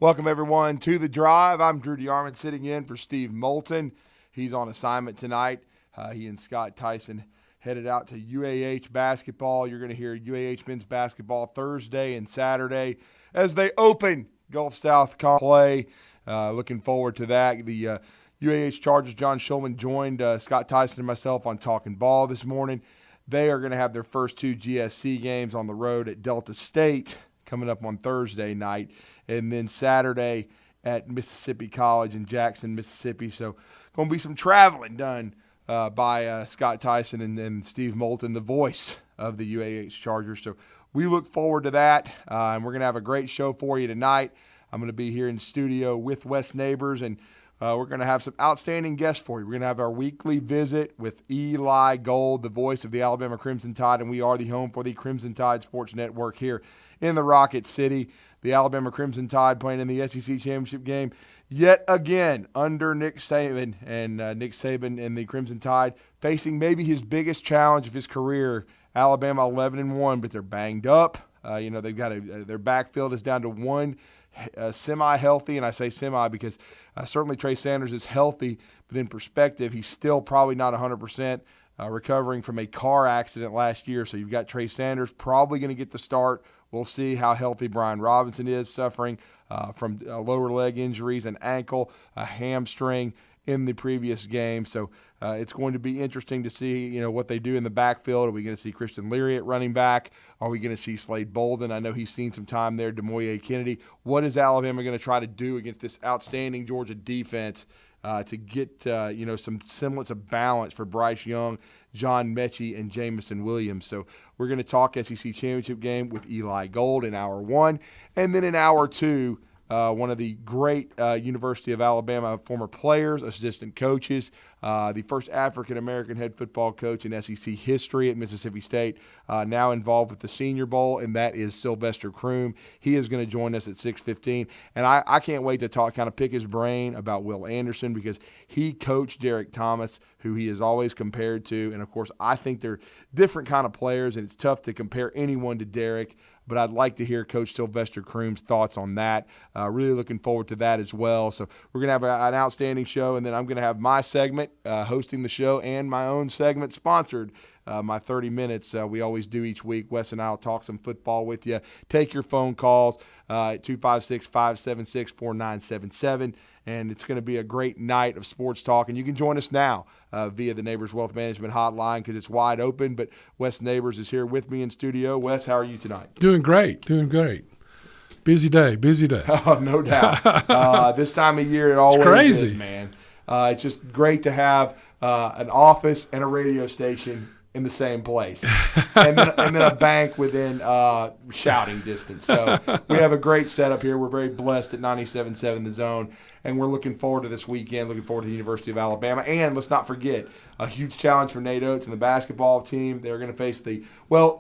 Welcome, everyone, to The Drive. I'm Drew DeArmond sitting in for Steve Moulton. He's on assignment tonight. He and Scott Tyson headed out to UAH basketball. You're going to hear UAH men's basketball Thursday and Saturday as they open Gulf South play. Looking forward to that. The UAH Chargers, John Schulman, joined Scott Tyson and myself on Talking Ball this morning. They are going to have their first two GSC games on the road at Delta State coming up on Thursday night, and then Saturday at Mississippi College in Jackson, Mississippi. So going to be some traveling done by Scott Tyson and Steve Moulton, the voice of the UAH Chargers. So we look forward to that, and we're going to have a great show for you tonight. I'm going to be here in studio with Wes Neighbors, and we're going to have some outstanding guests for you. We're going to have our weekly visit with Eli Gold, the voice of the Alabama Crimson Tide, and we are the home for the Crimson Tide Sports Network here in the Rocket City. The Alabama Crimson Tide playing in the SEC Championship game yet again under Nick Saban, and Nick Saban and the Crimson Tide facing maybe his biggest challenge of his career. Alabama 11-1, but they're banged up. They've got their backfield is down to one semi-healthy, and I say semi because certainly Trey Sanders is healthy, but in perspective, he's still probably not 100%, recovering from a car accident last year. So you've got Trey Sanders probably going to get the start. We'll see how healthy Brian Robinson is, suffering from lower leg injuries, an ankle, a hamstring in the previous game. So it's going to be interesting to see, what they do in the backfield. Are we going to see Christian Leary at running back? Are we going to see Slade Bolden? I know he's seen some time there. Demoye Kennedy. What is Alabama going to try to do against this outstanding Georgia defense to get, some semblance of balance for Bryce Young, John Mechie, and Jamison Williams? So we're going to talk SEC Championship game with Eli Gold in Hour 1. And then in Hour 2, one of the great University of Alabama former players, assistant coaches, the first African-American head football coach in SEC history at Mississippi State, now involved with the Senior Bowl, and that is Sylvester Croom. He is going to join us at 6:15, and I can't wait to kind of pick his brain about Will Anderson, because he coached Derek Thomas, who he is always compared to, and of course I think they're different kind of players, and it's tough to compare anyone to Derek, but I'd like to hear Coach Sylvester Croom's thoughts on that. Really looking forward to that as well. So we're going to have an outstanding show, and then I'm going to have my segment hosting the show and my own segment sponsored, my 30 minutes we always do each week. Wes and I will talk some football with you. Take your phone calls at 256-576-4977. And it's going to be a great night of sports talk. And you can join us now via the Neighbors Wealth Management hotline, because it's wide open. But Wes Neighbors is here with me in studio. Wes, how are you tonight? Doing great. Busy day. Oh, no doubt. This time of year, it always crazy. Is, man. It's just great to have an office and a radio station in the same place, and then a bank within shouting distance. So we have a great setup here. We're very blessed at 97.7 The Zone, and we're looking forward to this weekend, looking forward to the University of Alabama. And let's not forget, a huge challenge for Nate Oates and the basketball team. They're going to face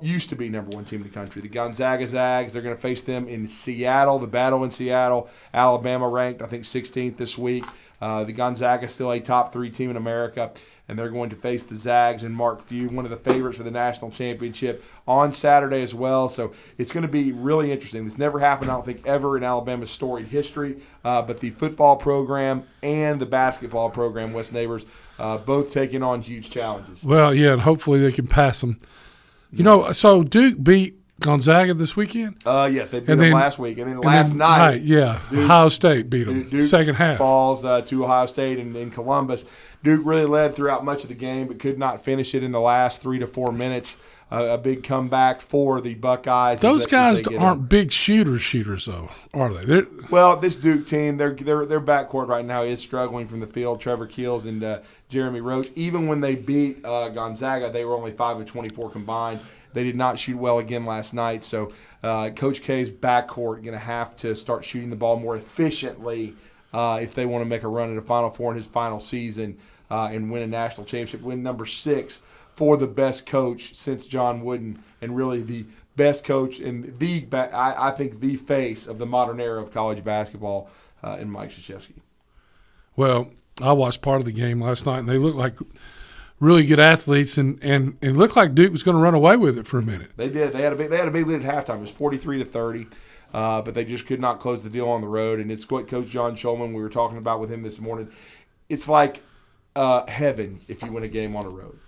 used to be number one team in the country, the Gonzaga Zags. They're going to face them in Seattle, the battle in Seattle. Alabama ranked, I think, 16th this week. The Gonzaga is still a top 3 team in America, and they're going to face the Zags and Mark Few, one of the favorites for the national championship, on Saturday as well. So it's going to be really interesting. This never happened, I don't think, ever in Alabama's storied history, but the football program and the basketball program, Wes Neighbors, both taking on huge challenges. Well, yeah, and hopefully they can pass them. So Duke beat Gonzaga this weekend? Yeah, they beat them last week. And then last night, Duke, Ohio State beat them. Duke second half. Falls to Ohio State in Columbus. Duke really led throughout much of the game, but could not finish it in the last 3 to 4 minutes. A big comeback for the Buckeyes. Those guys aren't big shooters, though, are they? Well, this Duke team, their backcourt right now is struggling from the field. Trevor Keels and Jeremy Roach. Even when they beat Gonzaga, they were only 5 of 24 combined. They did not shoot well again last night. So Coach K's backcourt going to have to start shooting the ball more efficiently if they want to make a run at a Final Four in his final season and win a national championship, win number 6 for the best coach since John Wooden, and really the best coach and I think the face of the modern era of college basketball in Mike Krzyzewski. Well, I watched part of the game last night, and they looked like really good athletes, and it looked like Duke was going to run away with it for a minute. They did. They had a big lead at halftime. It was 43-30. but they just could not close the deal on the road. And it's what Coach John Schulman, we were talking about with him this morning. It's like heaven if you win a game on the road.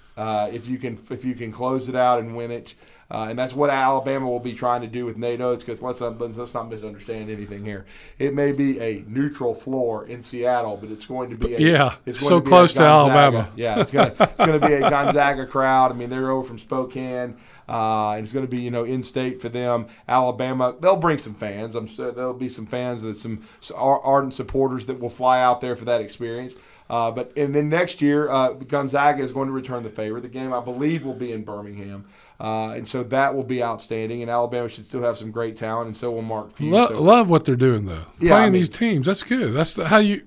If you can close it out and win it. And that's what Alabama will be trying to do with Nate Oates, because let's not misunderstand anything here. It may be a neutral floor in Seattle, but it's going to be so close to Alabama. Yeah, it's going to be a Gonzaga crowd. I mean, they're over from Spokane, and it's going to be in-state for them. Alabama, they'll bring some fans. I'm sure there'll be some fans, some ardent supporters that will fly out there for that experience. And then next year, Gonzaga is going to return the favor. The game, I believe, will be in Birmingham. And so that will be outstanding. And Alabama should still have some great talent, and so will Mark Few. Love what they're doing, though. Playing these teams, that's good. That's how you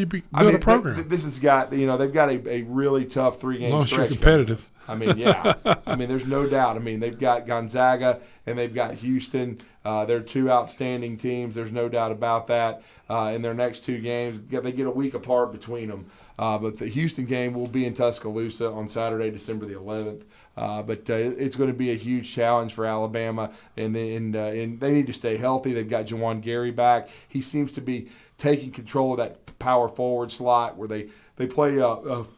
build a program. This has got they've got a really tough 3-game stretch. You're competitive. I mean, yeah. I mean, there's no doubt. I mean, they've got Gonzaga and they've got Houston. They're two outstanding teams. There's no doubt about that. In their next 2 games, they get a week apart between them. But the Houston game will be in Tuscaloosa on Saturday, December the 11th. But it's going to be a huge challenge for Alabama, and they need to stay healthy. They've got Jawan Gary back. He seems to be taking control of that power forward slot where they play a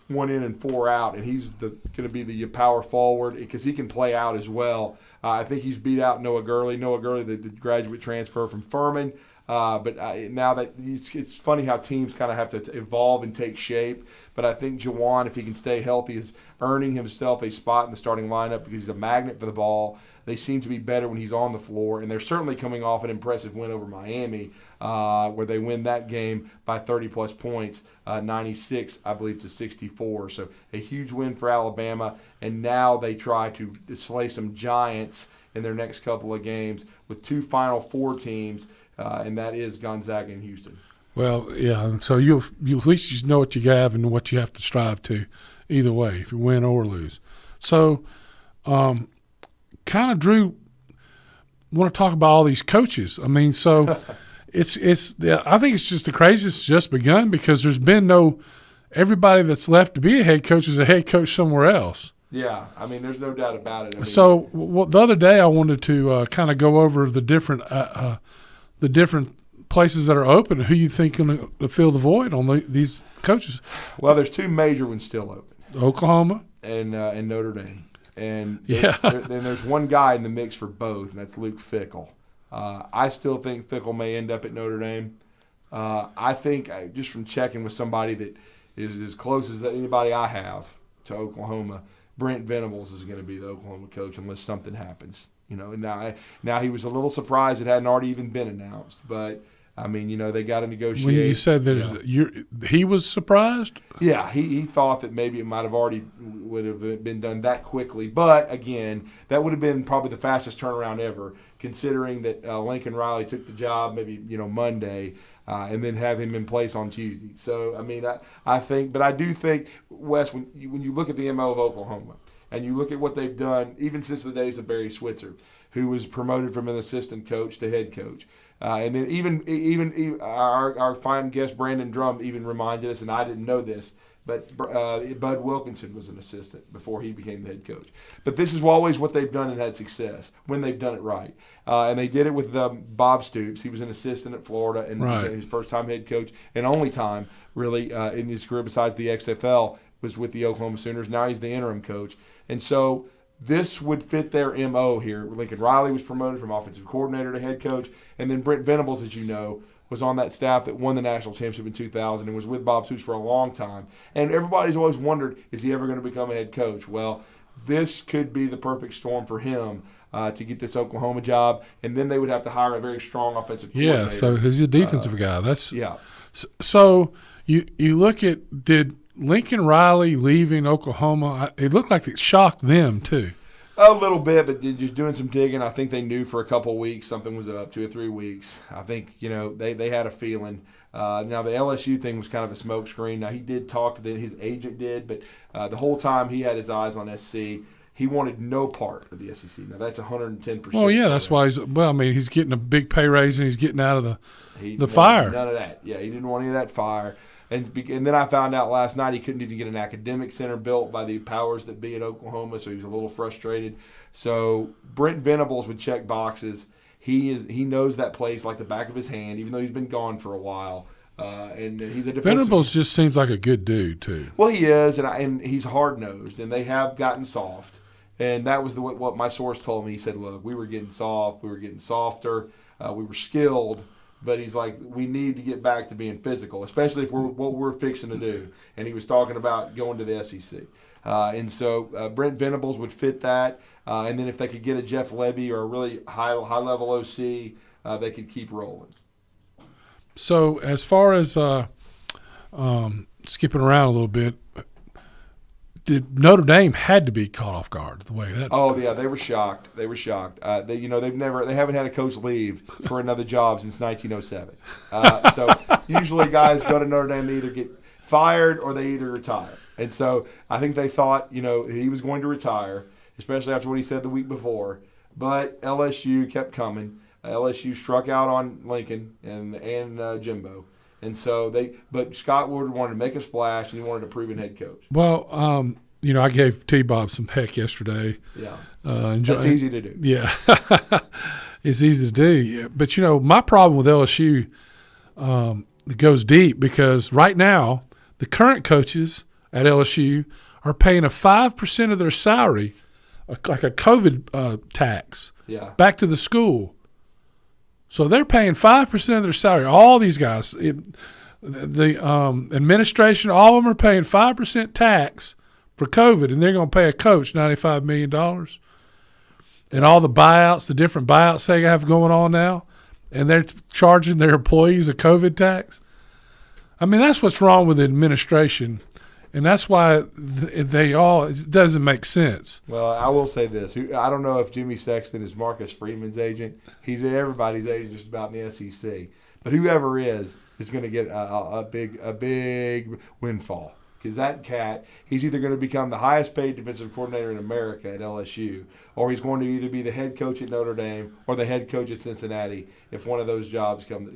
1 in and 4 out, and he's going to be the power forward because he can play out as well. I think he's beat out Noah Gurley. Noah Gurley, the graduate transfer from Furman. But now that it's funny how teams kind of have to evolve and take shape. But I think Jawan, if he can stay healthy, is earning himself a spot in the starting lineup because he's a magnet for the ball. They seem to be better when he's on the floor, and they're certainly coming off an impressive win over Miami, where they win that game by 30-plus points, 96, I believe, to 64. So a huge win for Alabama, and now they try to slay some giants in their next couple of games with 2 Final Four teams, and that is Gonzaga and Houston. Well, yeah, so you at least you know what you have and what you have to strive to either way, if you win or lose. So kind of, Drew, want to talk about all these coaches. I mean, so I think it's just the craziest just begun because there's been everybody that's left to be a head coach is a head coach somewhere else. Yeah, I mean, there's no doubt about it. I mean, so the other day I wanted to kind of go over the different places that are open and who you think going to fill the void on these coaches. Well, there's 2 major ones still open. Oklahoma and Notre Dame. And yeah. then there's one guy in the mix for both, and that's Luke Fickell. I still think Fickell may end up at Notre Dame. I think, just from checking with somebody that is as close as anybody I have to Oklahoma, Brent Venables is going to be the Oklahoma coach unless something happens. Now he was a little surprised it hadn't already even been announced, but I mean, they got to negotiate. When you said he was surprised? Yeah, he thought that maybe it might have already would have been done that quickly. But, again, that would have been probably the fastest turnaround ever, considering that Lincoln Riley took the job maybe, Monday and then have him in place on Tuesday. So, I mean, I do think, Wes, when you look at the MO of Oklahoma and you look at what they've done, even since the days of Barry Switzer, who was promoted from an assistant coach to head coach, and then even our fine guest Brandon Drum even reminded us, and I didn't know this, but Bud Wilkinson was an assistant before he became the head coach. But this is always what they've done and had success when they've done it right. And they did it with Bob Stoops. He was an assistant at Florida and his first time head coach and only time really in his career besides the XFL was with the Oklahoma Sooners. Now he's the interim coach. And so this would fit their MO here. Lincoln Riley was promoted from offensive coordinator to head coach. And then Brent Venables, as you know, was on that staff that won the national championship in 2000 and was with Bob Stoops for a long time. And everybody's always wondered, is he ever going to become a head coach? Well, this could be the perfect storm for him to get this Oklahoma job. And then they would have to hire a very strong offensive coordinator. Yeah, so he's a defensive guy. Yeah. So you look at, did Lincoln Riley leaving Oklahoma, it looked like it shocked them too. A little bit, but just doing some digging, I think they knew for a couple of weeks something was up, 2 or 3 weeks. I think, they had a feeling. Now, the LSU thing was kind of a smokescreen. Now, he did talk to his agent did, but the whole time he had his eyes on SC. He wanted no part of the SEC. Now, that's 110%. Well, yeah, that's why he's getting a big pay raise and he's getting out of the fire. None of that. Yeah, he didn't want any of that fire. And then I found out last night he couldn't even get an academic center built by the powers that be at Oklahoma, so he was a little frustrated. So Brent Venables would check boxes. He knows that place like the back of his hand, even though he's been gone for a while. And he's a defensive. Venables just seems like a good dude too. Well, he is, and he's hard nosed, and they have gotten soft. And that was what my source told me. He said, "Look, we were getting soft. We were getting softer. We were skilled." But he's like, we need to get back to being physical, especially if what we're fixing to do. And he was talking about going to the SEC. And so Brent Venables would fit that. And then if they could get a Jeff Levy or a really high-level OC, they could keep rolling. So as far as skipping around a little bit, did Notre Dame had to be caught off guard the way that? Oh yeah, they were shocked. They haven't had a coach leave for another job since 1907. So usually guys go to Notre Dame, they either get fired or they either retire. And so I think they thought he was going to retire, especially after what he said the week before. But LSU kept coming. LSU struck out on Lincoln and Jimbo. And so but Scott Woodward wanted to make a splash, and he wanted a proven head coach. Well, I gave T-Bob some heck yesterday. Yeah, that's easy to do. Yeah, it's easy to do. Yeah. But, my problem with LSU goes deep because right now the current coaches at LSU are paying a 5% of their salary, like a COVID tax, back to the school. So they're paying 5% of their salary. All these guys, the administration, all of them are paying 5% tax for COVID, and they're going to pay a coach $95 million. And all the buyouts, the different buyouts they have going on now, and they're charging their employees a COVID tax. I mean, that's what's wrong with the administration, and that's why it doesn't make sense. Well, I will say this. I don't know if Jimmy Sexton is Marcus Freeman's agent. He's everybody's agent just about in the SEC. But whoever is going to get a big windfall. Because that cat, he's either going to become the highest paid defensive coordinator in America at LSU, or he's going to either be the head coach at Notre Dame or the head coach at Cincinnati if one of those jobs come.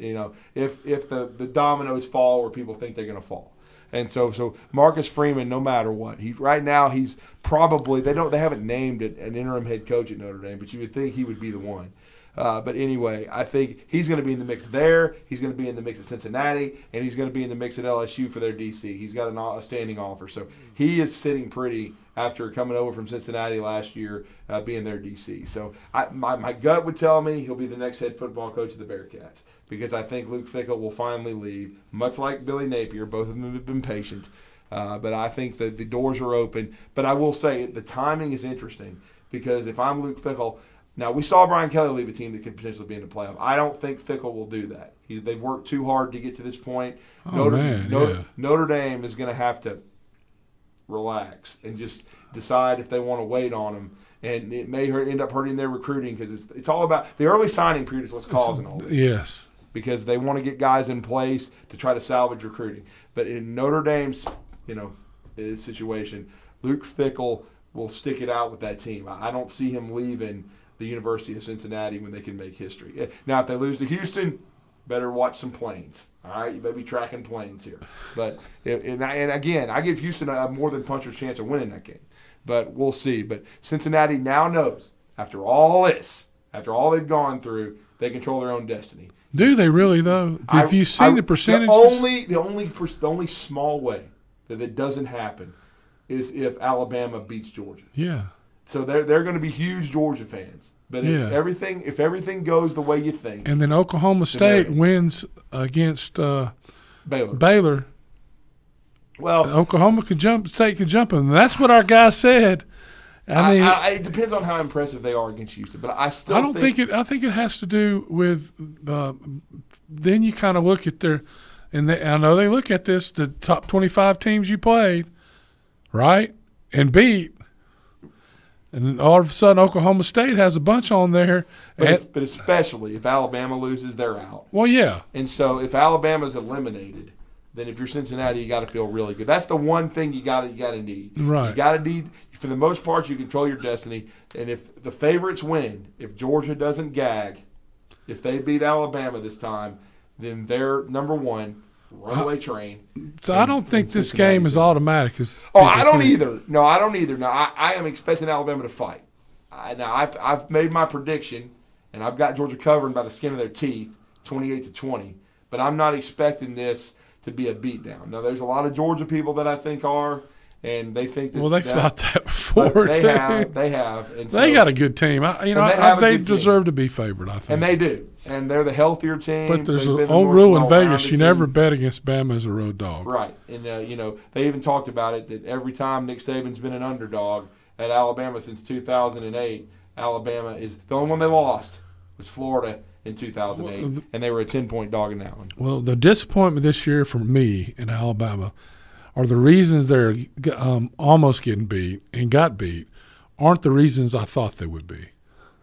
If the dominoes fall where people think they're going to fall. And so Marcus Freeman, no matter what, right now he's probably they haven't named it an interim head coach at Notre Dame, but you would think he would be the one. But anyway, I think he's going to be in the mix there. He's going to be in the mix at Cincinnati, and he's going to be in the mix at LSU for their DC. He's got a standing offer, so he is sitting pretty after coming over from Cincinnati last year, being their DC. So my gut would tell me he'll be the next head football coach of the Bearcats because I think Luke Fickell will finally leave, much like Billy Napier. Both of them have been patient, but I think that the doors are open. But I will say the timing is interesting because if I'm Luke Fickell. Now, we saw Brian Kelly leave a team that could potentially be in the playoff. I don't think Fickell will do that. They've worked too hard to get to this point. Notre Dame is going to have to relax and just decide if they want to wait on him. And it may end up hurting their recruiting because it's all about – the early signing period is what's causing all this. Yes. Because they want to get guys in place to try to salvage recruiting. But in Notre Dame's situation, Luke Fickell will stick it out with that team. I don't see him leaving – the University of Cincinnati when they can make history. Now, if they lose to Houston, better watch some planes. All right, you better be tracking planes here. But and again, I give Houston a more than puncher's chance of winning that game. But we'll see. But Cincinnati now knows after all they've gone through, they control their own destiny. Do they really though? Have you seen the percentages? The only small way that it doesn't happen is if beats Georgia. Yeah. So they're going to be huge Georgia fans. But if everything goes the way you think. And then Oklahoma State wins against Baylor. Well, Oklahoma State could jump them. That's what our guy said. I mean, it depends on how impressive they are against Houston. But I think it has to do with then you kind of look at I know they look at this, the top 25 teams you played, right, and beat. And all of a sudden, Oklahoma State has a bunch on there. But especially if Alabama loses, they're out. Well, yeah. And so if Alabama's eliminated, then if you're Cincinnati, you got to feel really good. That's the one thing you got to need. Right. You got to need, for the most part, you control your destiny. And if the favorites win, if Georgia doesn't gag, if they beat Alabama this time, then they're number one. Runaway train. So I don't think this game is automatic. I don't either. No, I don't either. No, I am expecting Alabama to fight. I've made my prediction, And I've got Georgia covering by the skin of their teeth, 28-20. But I'm not expecting this to be a beatdown. Now, there's a lot of Georgia people that I think are, and they think this. Well, they thought that before. They have. And they got a good team. They deserve to be favored, I think. And they do. And they're the healthier team. But there's an old rule in Vegas: you never bet against Bama as a road dog. Right. And they even talked about it that every time Nick Saban's been an underdog at Alabama since 2008, Alabama is the only one they lost was Florida in 2008, and they were a 10-point dog in that one. Well, the disappointment this year for me in Alabama are the reasons they're almost getting beat and got beat aren't the reasons I thought they would be.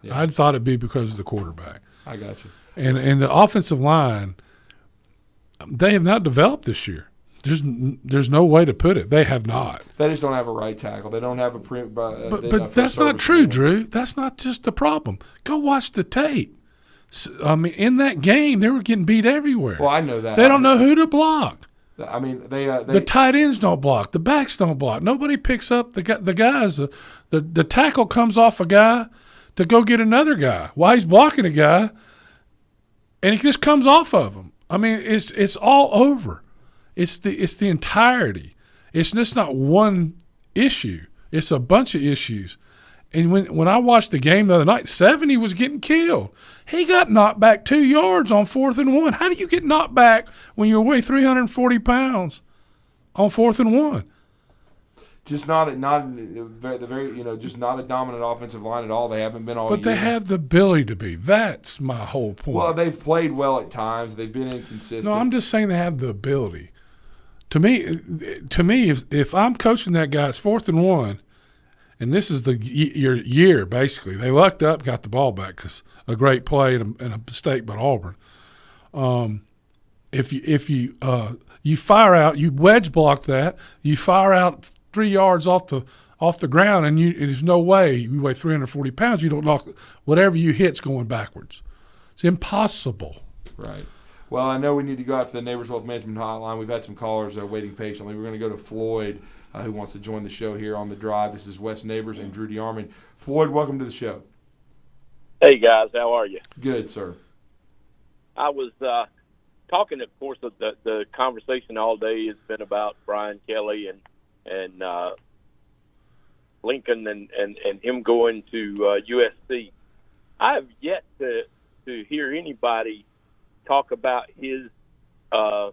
Yeah. I thought it'd be because of the quarterback. I got you. And the offensive line, they have not developed this year. There's no way to put it. They have not. They just don't have a right tackle. They don't have a but that's not true, Drew. That's not just the problem. Go watch the tape. I mean, in that game, they were getting beat everywhere. Well, I know that. They don't know who to block. I mean, they the tight ends don't block. The backs don't block. Nobody picks up the guys. The tackle comes off a guy to go get another guy while he's blocking a guy, and he just comes off of him. I mean, it's all over. It's the entirety. It's just not one issue. It's a bunch of issues. And when I watched the game the other night, 70 was getting killed. He got knocked back 2 yards on 4th and 1. How do you get knocked back when you weigh 340 pounds on 4th and 1? Just not a dominant offensive line at all. They haven't been all year. But they have the ability to be. That's my whole point. Well, they've played well at times. They've been inconsistent. No, I'm just saying they have the ability. To me, if I'm coaching that guy, it's 4th and 1. And this is your year, basically. They lucked up, got the ball back because a great play and a mistake by Auburn. If you fire out, you wedge block that, you fire out 3 yards off the ground, and there's no way you weigh 340 pounds. You don't knock whatever you hit's going backwards. It's impossible. Right. Well, I know we need to go out to the Neighbors Wealth Management Hotline. We've had some callers that are waiting patiently. We're going to go to Floyd, who wants to join the show here on The Drive. This is Wes Neighbors and Drew DeArmond. Floyd, welcome to the show. Hey, guys. How are you? Good, sir. I was talking, of course, the conversation all day has been about Brian Kelly and Lincoln and him going to USC. I have yet to hear anybody talk about his I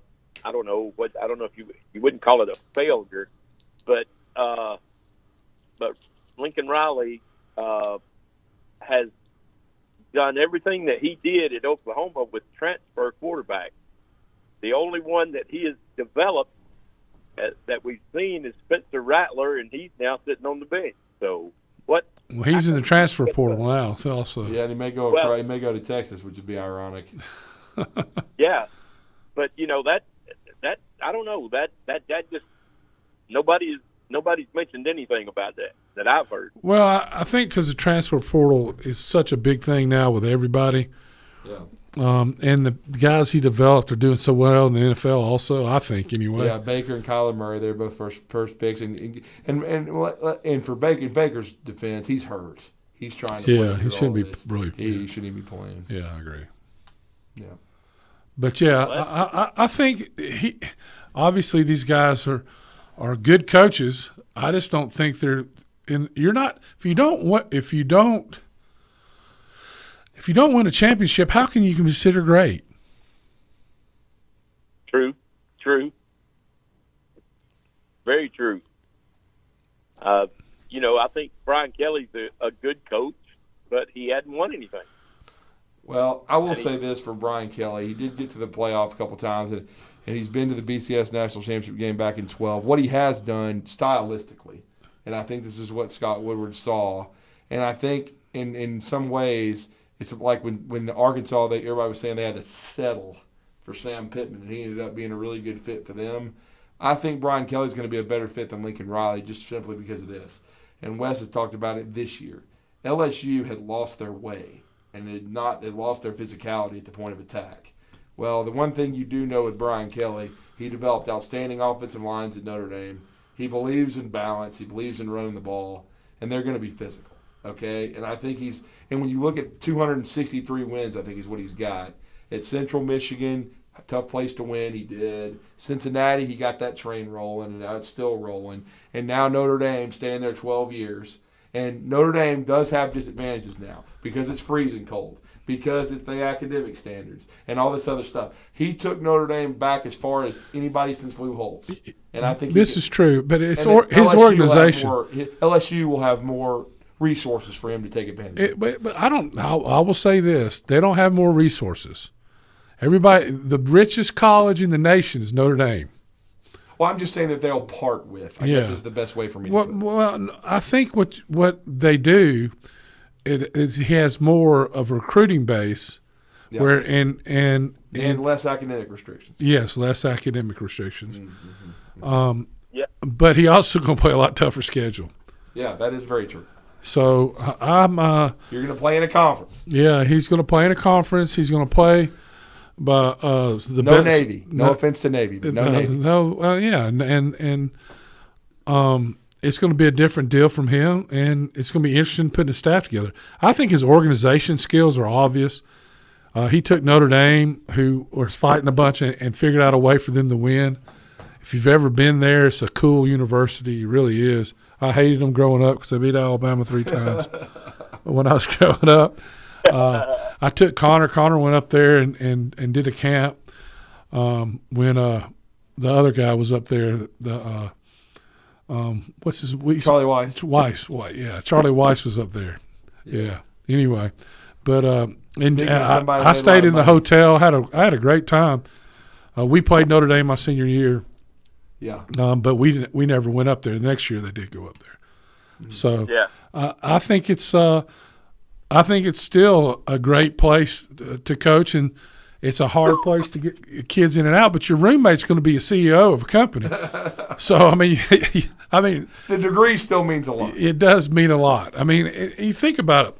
don't know if you wouldn't call it a failure, but Lincoln Riley has done everything that he did at Oklahoma with transfer quarterback. The only one that he has developed that we've seen is Spencer Rattler, and he's now sitting on the bench. So what? Well, he's in the transfer portal now. Also, yeah, and he may go to Texas, which would be ironic. Yeah, but that I don't know that just nobody's mentioned anything about that I've heard. Well, I think because the transfer portal is such a big thing now with everybody. Yeah. And the guys he developed are doing so well in the NFL also, I think, anyway. Yeah, Baker and Kyler Murray, they're both first picks. And for Baker's defense, he's hurt. He's trying to play. Yeah, he shouldn't be really. He shouldn't even be playing. Yeah, I agree. Yeah. But, yeah, I think obviously these guys are good coaches. I just don't think they're – you're not – if you don't win a championship, how can you consider great? True. Very true. I think Brian Kelly's a good coach, but he hadn't won anything. Well, I will say this for Brian Kelly. He did get to the playoff a couple times, and he's been to the BCS National Championship game back in 2012. What he has done stylistically, and I think this is what Scott Woodward saw, and I think in some ways – it's like when Arkansas, everybody was saying they had to settle for Sam Pittman, and he ended up being a really good fit for them. I think Brian Kelly's going to be a better fit than Lincoln Riley just simply because of this. And Wes has talked about it this year. LSU had lost their way and had lost their physicality at the point of attack. Well, the one thing you do know with Brian Kelly, he developed outstanding offensive lines at Notre Dame. He believes in balance. He believes in running the ball, and they're going to be physical. Okay, and I think and when you look at 263 wins, I think is what he's got. At Central Michigan, a tough place to win, he did. Cincinnati, he got that train rolling, and now it's still rolling. And now Notre Dame, staying there 12 years. And Notre Dame does have disadvantages now because it's freezing cold, because it's the academic standards, and all this other stuff. He took Notre Dame back as far as anybody since Lou Holtz. And I think this is true, but it's his LSU organization. LSU will have more resources for him to take advantage of. But I will say this: they don't have more resources. Everybody, the richest college in the nation is Notre Dame. Well, I'm just saying that they'll part with. I guess is the best way for me to put it. Well, I think what they do is he has more of a recruiting base, where and less academic restrictions. Yes, less academic restrictions. Mm-hmm. But he also going to play a lot tougher schedule. Yeah, that is very true. So I'm. You're going to play in a conference. Yeah, he's going to play in a conference. He's going to play. But the no best, Navy. No offense to Navy, but no Navy. No, yeah, and it's going to be a different deal from him, and it's going to be interesting putting his staff together. I think his organization skills are obvious. He took Notre Dame, who was fighting a bunch, and figured out a way for them to win. If you've ever been there, it's a cool university. It really is. I hated them growing up because I beat Alabama 3 times when I was growing up. I took Connor. Connor went up there and did a camp when the other guy was up there. What's his? Charlie Weiss. Yeah, Charlie Weiss was up there. Yeah. Anyway, but I stayed in the hotel. I had a great time. We played Notre Dame my senior year. Yeah. But we never went up there. The next year they did go up there. Mm-hmm. So I think it's still a great place to coach, and it's a hard place to get kids in and out. But your roommate's going to be a CEO of a company, so I mean, the degree still means a lot. It does mean a lot. I mean, you think about it.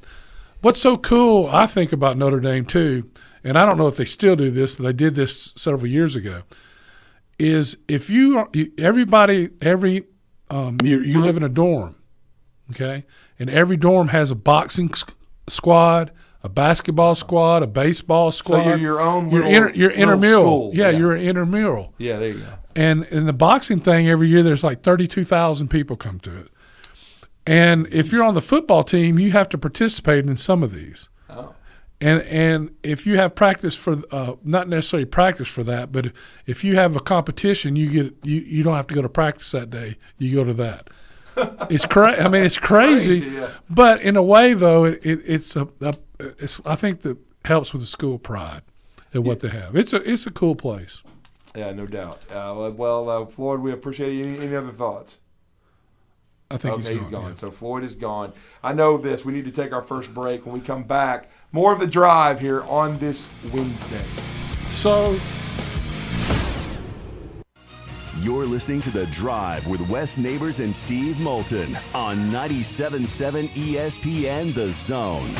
What's so cool, I think, about Notre Dame too, and I don't know if they still do this, but they did this several years ago. Is if you live in a dorm, okay, and every dorm has a boxing squad, a basketball squad, a baseball squad. So you're your own you're intramural. School. Yeah, you're an intramural. Yeah, there you go. And in the boxing thing, every year there's like 32,000 people come to it. And if you're on the football team, you have to participate in some of these. Oh. And if you have practice for not necessarily practice for that, but if you have a competition, you don't have to go to practice that day. You go to that. It's crazy. I mean, it's crazy, yeah. But in a way, though, it's I think that helps with the school pride and what they have. It's a cool place. Yeah, no doubt. Floyd, we appreciate you. Any other thoughts? I think he's gone. Yeah. So Floyd is gone. I know this. We need to take our first break. When we come back, more of The Drive here on this Wednesday. So you're listening to The Drive with Wes Neighbors and Steve Moulton on 97.7 ESPN The Zone.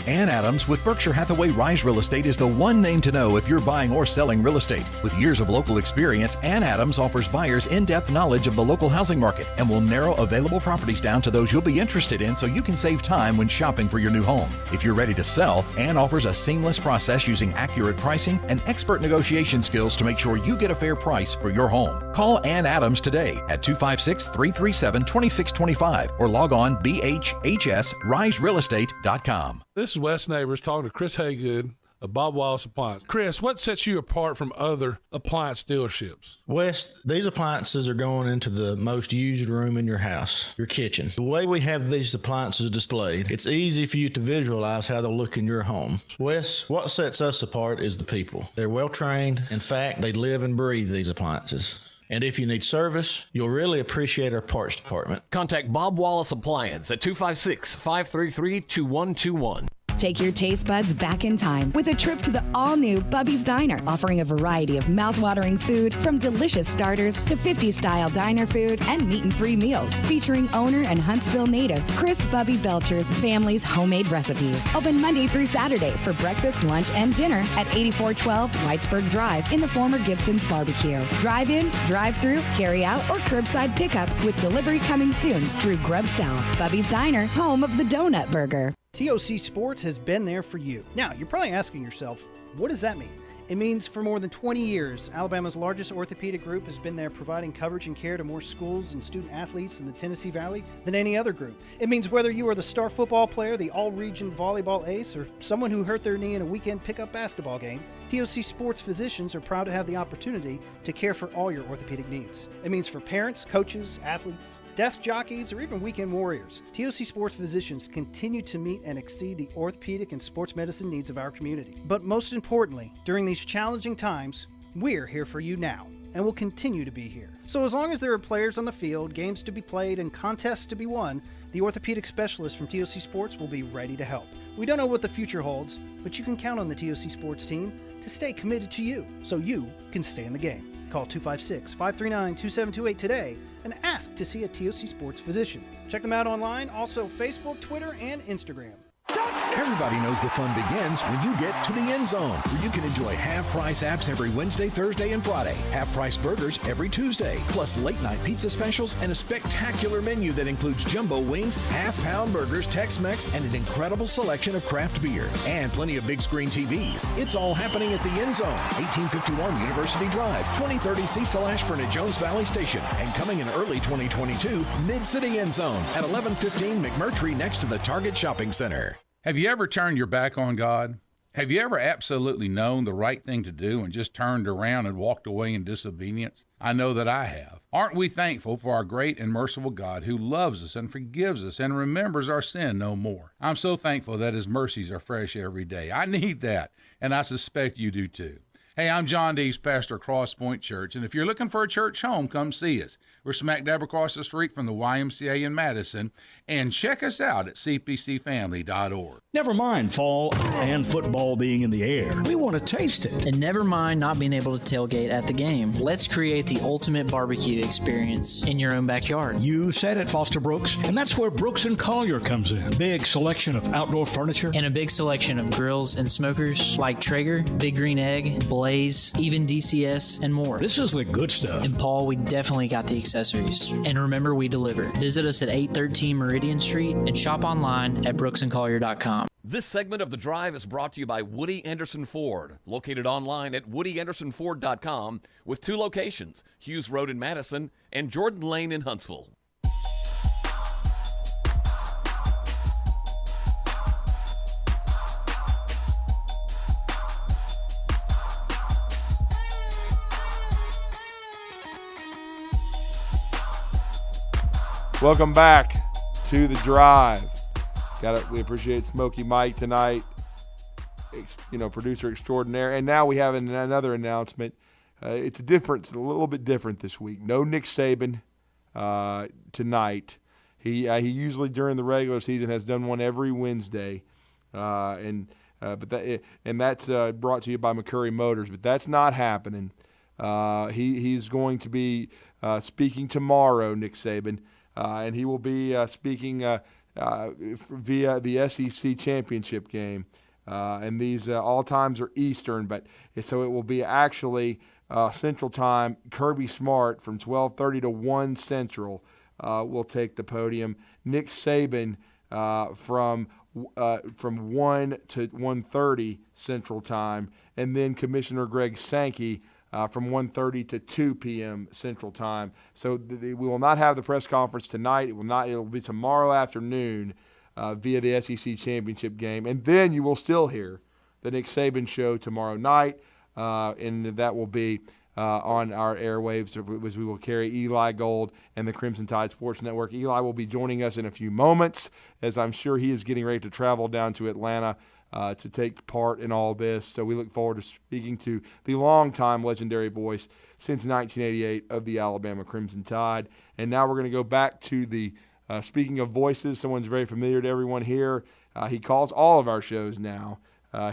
Ann Adams with Berkshire Hathaway Rise Real Estate is the one name to know if you're buying or selling real estate. With years of local experience, Ann Adams offers buyers in-depth knowledge of the local housing market and will narrow available properties down to those you'll be interested in so you can save time when shopping for your new home. If you're ready to sell, Ann offers a seamless process using accurate pricing and expert negotiation skills to make sure you get a fair price for your home. Call Ann Adams today at 256-337-2625 or log on bhhsriserealestate.com. This is Wes Neighbors talking to Chris Haygood of Bob Wallace Appliance. Chris, what sets you apart from other appliance dealerships? Wes, these appliances are going into the most used room in your house, your kitchen. The way we have these appliances displayed, it's easy for you to visualize how they'll look in your home. Wes, what sets us apart is the people. They're well trained. In fact, they live and breathe these appliances. And if you need service, you'll really appreciate our parts department. Contact Bob Wallace Appliance at 256-533-2121. Take your taste buds back in time with a trip to the all-new Bubby's Diner, offering a variety of mouth-watering food from delicious starters to 50-style diner food and meat and 3 meals, featuring owner and Huntsville native Chris Bubby Belcher's family's homemade recipes. Open Monday through Saturday for breakfast, lunch, and dinner at 8412 Whitesburg Drive in the former Gibson's Barbecue. Drive-in, drive-through, carry-out, or curbside pickup with delivery coming soon through Grub South. Bubby's Diner, home of the Donut Burger. TOC Sports has been there for you. Now, you're probably asking yourself, what does that mean? It means for more than 20 years, Alabama's largest orthopedic group has been there providing coverage and care to more schools and student athletes in the Tennessee Valley than any other group. It means whether you are the star football player, the all-region volleyball ace, or someone who hurt their knee in a weekend pickup basketball game, TOC Sports physicians are proud to have the opportunity to care for all your orthopedic needs. It means for parents, coaches, athletes, desk jockeys, or even weekend warriors, TOC Sports physicians continue to meet and exceed the orthopedic and sports medicine needs of our community. But most importantly, during these challenging times, we're here for you now and will continue to be here. So as long as there are players on the field, games to be played, and contests to be won, the orthopedic specialists from TOC Sports will be ready to help. We don't know what the future holds, but you can count on the TOC Sports team to stay committed to you so you can stay in the game. Call 256-539-2728 today and ask to see a TOC Sports physician. Check them out online, also Facebook, Twitter, and Instagram. Everybody knows the fun begins when you get to the end zone, where you can enjoy half-price apps every Wednesday, Thursday, and Friday, half-price burgers every Tuesday, plus late-night pizza specials and a spectacular menu that includes jumbo wings, half-pound burgers, Tex-Mex, and an incredible selection of craft beer, and plenty of big-screen TVs. It's all happening at the end zone, 1851 University Drive, 2030 Cecil Ashburn at Jones Valley Station, and coming in early 2022, Mid-City End Zone at 1115 McMurtry next to the Target Shopping Center. Have you ever turned your back on God? Have you ever absolutely known the right thing to do and just turned around and walked away in disobedience? I know that I have. Aren't we thankful for our great and merciful God who loves us and forgives us and remembers our sin no more? I'm so thankful that His mercies are fresh every day. I need that, and I suspect you do too. Hey, I'm John Dees, pastor of Cross Point Church, and if you're looking for a church home, come see us. We're smack dab across the street from the YMCA in Madison, and check us out at cpcfamily.org. Never mind fall and football being in the air. We want to taste it. And never mind not being able to tailgate at the game. Let's create the ultimate barbecue experience in your own backyard. You said it, Foster Brooks, and that's where Brooks & Collier comes in. Big selection of outdoor furniture. And a big selection of grills and smokers like Traeger, Big Green Egg, Blaze, even DCS, and more. This is the good stuff. And Paul, we definitely got the accessories. And remember, we deliver. Visit us at 813 Meridian Street and shop online at brooksandcollier.com. This segment of The Drive is brought to you by Woody Anderson Ford, located online at woodyAndersonFord.com with 2 locations, Hughes Road in Madison and Jordan Lane in Huntsville. Welcome back to The Drive. We appreciate Smokey Mike tonight, producer extraordinaire. And now we have another announcement. It's a little bit different this week. No Nick Saban tonight. He usually during the regular season has done one every Wednesday, that's brought to you by McCurry Motors. But that's not happening. He's going to be speaking tomorrow, Nick Saban, and he will be speaking via the SEC championship game. And these all times are Eastern, so it will be actually Central Time. Kirby Smart from 12:30 to 1 Central will take the podium. Nick Saban from 1 to 1:30 Central Time, and then Commissioner Greg Sankey from 1:30 to 2 p.m. Central Time. So we will not have the press conference tonight. It'll be tomorrow afternoon via the SEC championship game, and then you will still hear the Nick Saban show tomorrow night, and that will be on our airwaves as we will carry Eli Gold and the Crimson Tide Sports Network. Eli will be joining us in a few moments, as I'm sure he is getting ready to travel down to Atlanta to take part in all this. So we look forward to speaking to the longtime legendary voice since 1988 of the Alabama Crimson Tide. And now we're going to go back to the speaking of voices, someone's very familiar to everyone here. He calls all of our shows now.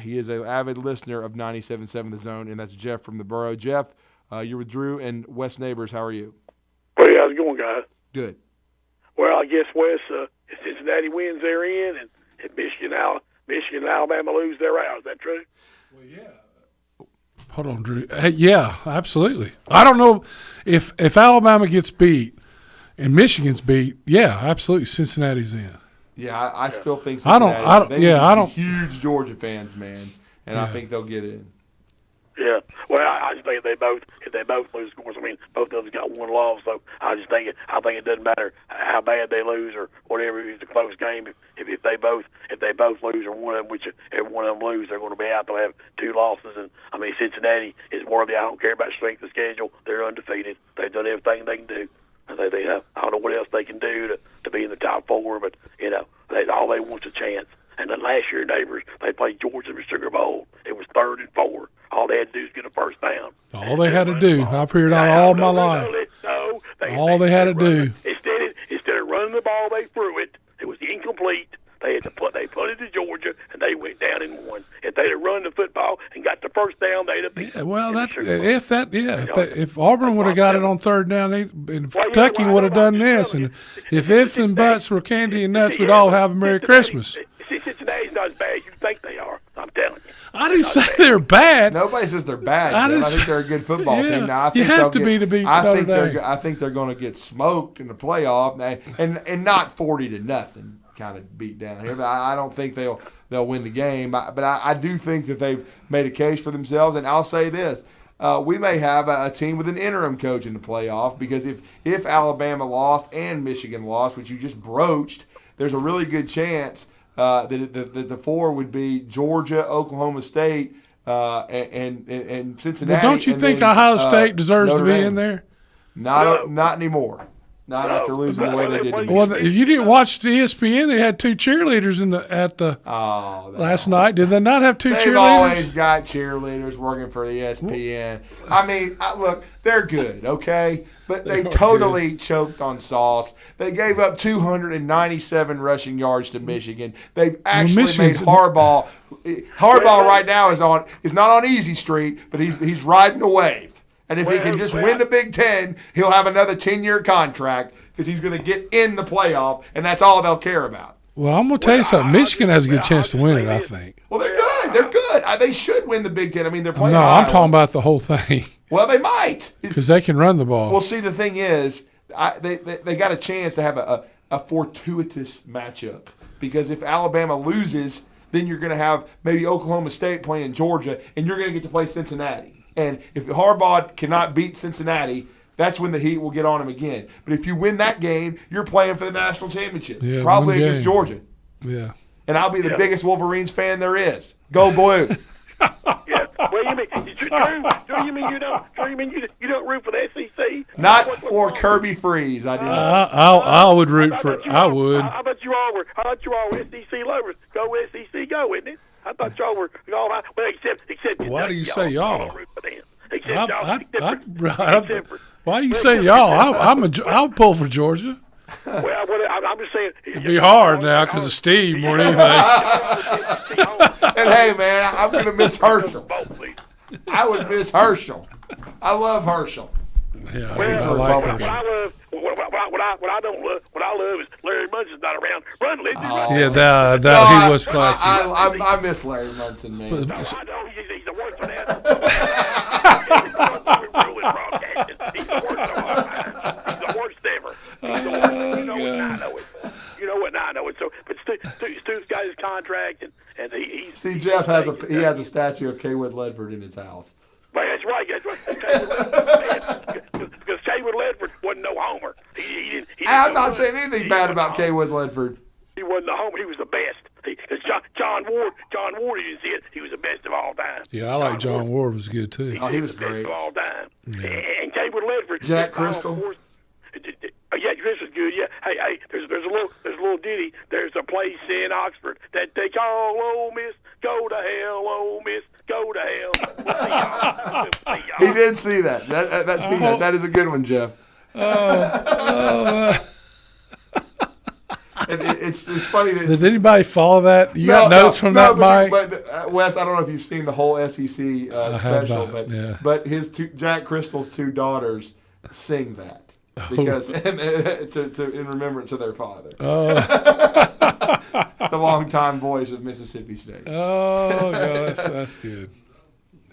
He is an avid listener of 97.7 The Zone, and that's Jeff from the Borough. Jeff, you're with Drew and Wes Neighbors. How are you? Well, how's it going, guys? Good. Well, I guess, Wes, if Cincinnati wins, they're in, and if Michigan and Alabama lose, they're out. Is that true? Well, yeah. Hold on, Drew. Yeah, absolutely. I don't know if Alabama gets beat and Michigan's beat. Yeah, absolutely. Cincinnati's in. Yeah, I still think Cincinnati. I don't. Huge Georgia fans, man, and I think they'll get in. Yeah. Well, I just think if they both lose, of course, I mean, both of them got one loss, so I think it doesn't matter how bad they lose or whatever. It's a close game. If they both lose or one of them, whichever one of them lose, they're going to be out. They'll have two losses, and I mean, Cincinnati is worthy. I don't care about strength of schedule. They're undefeated. They've done everything they can do. They have, I don't know what else they can do to be in the top four, but all they want is a chance. And then last year, neighbors, they played Georgia in the Sugar Bowl. It was 3rd and 4. All they had to do was get a first down. All they had to do. I've heard it all my life. All they had to do. Instead of running the ball, they threw it. It was incomplete. They put it to Georgia, and they went down and won. If they'd have run the football and got the first down, they'd have beat. Yeah, well, if Auburn would have got it on 3rd down, and Kentucky would have done this, and if ifs and buts were candy and nuts, we'd all have a Merry Christmas. Cincinnati's not as bad as you think they are. I'm telling you. I didn't say they're bad. Nobody says they're bad. I think they're a good football team. Now, I think you have to be to beat Notre Dame. I think they're going to get smoked in the playoff, and not 40-0 kind of beat down here. But I don't think they'll win the game. But I do think that they've made a case for themselves. And I'll say this. We may have a team with an interim coach in the playoff, because if Alabama lost and Michigan lost, which you just broached, there's a really good chance that the four would be Georgia, Oklahoma State, and Cincinnati. Well, don't you think Ohio State deserves to be in there? Not anymore. Not after losing the way they did. Well, if you didn't watch the ESPN, they had 2 cheerleaders last night. Did they not have 2 cheerleaders? They've always got cheerleaders working for the ESPN. I mean, look, they're good, okay? But they totally choked on sauce. They gave up 297 rushing yards to Michigan. They've actually made Harbaugh. Harbaugh right now is not on easy street, but he's riding a wave. And if he can just win the Big Ten, he'll have another 10-year contract, because he's going to get in the playoff, and that's all they'll care about. Well, I'm going to tell you something. Michigan has a good chance to win it, I think. Well, they're good. They're good. They should win the Big Ten. I mean, they're playing. No, I'm talking about the whole thing. Well, they might. Because they can run the ball. Well, see, the thing is, they got a chance to have a fortuitous matchup. Because if Alabama loses, then you're going to have maybe Oklahoma State playing Georgia, and you're going to get to play Cincinnati. And if Harbaugh cannot beat Cincinnati, that's when the heat will get on him again. But if you win that game, you're playing for the national championship, probably against Georgia. Yeah. And I'll be the biggest Wolverines fan there is. Go Blue. Yeah. Well, you mean you don't root for the SEC? Not for Kirby Freeze. I do not. I would root for. I would. I bet you all were SEC lovers. Go SEC, go, isn't it? I thought y'all were all right. Well, except why do you say y'all? Why do you Well, say y'all? I'll pull for Georgia. Well, I'm just saying. It'd be hard now because of Steve more than anything. And hey, man, I'm going to miss Herschel. I would miss Herschel. I love Herschel. Yeah, I like Herschel. What I love is Larry Munson's not around. Run, Lindsey. He was classy. I miss Larry Munson, man. I know he's the worst of that. He's the worst of all time. He's the worst ever. You know what? I know it. So, but Stu's got his contract, and he's. See, Jeff has a statue of Kaywood Ledford in his house. Well, that's right. Because Kaywood Ledford wasn't no homer. I'm not saying anything bad about Kaywood Ledford. He wasn't a homer. He was the best. John Ward, you didn't see it. He was the best of all time. Yeah, I like John Ward. Was good too. He was great. Best of all time. Yeah. And Kaywood Ledford. Jack Crystal. Yeah, Chris was good. Yeah, hey, there's a little ditty. There's a place in Oxford that they call Ole Miss. Go to hell, Ole Miss. Go to hell. We'll see y'all. He did see that. That is a good one, Jeff. It's funny. Did anybody follow that? You got notes from that, Mike? But Wes, I don't know if you've seen the whole SEC special, but his Jack Crystal's 2 daughters sing that because in remembrance of their father. The longtime voice of Mississippi State. Oh, gosh, that's good.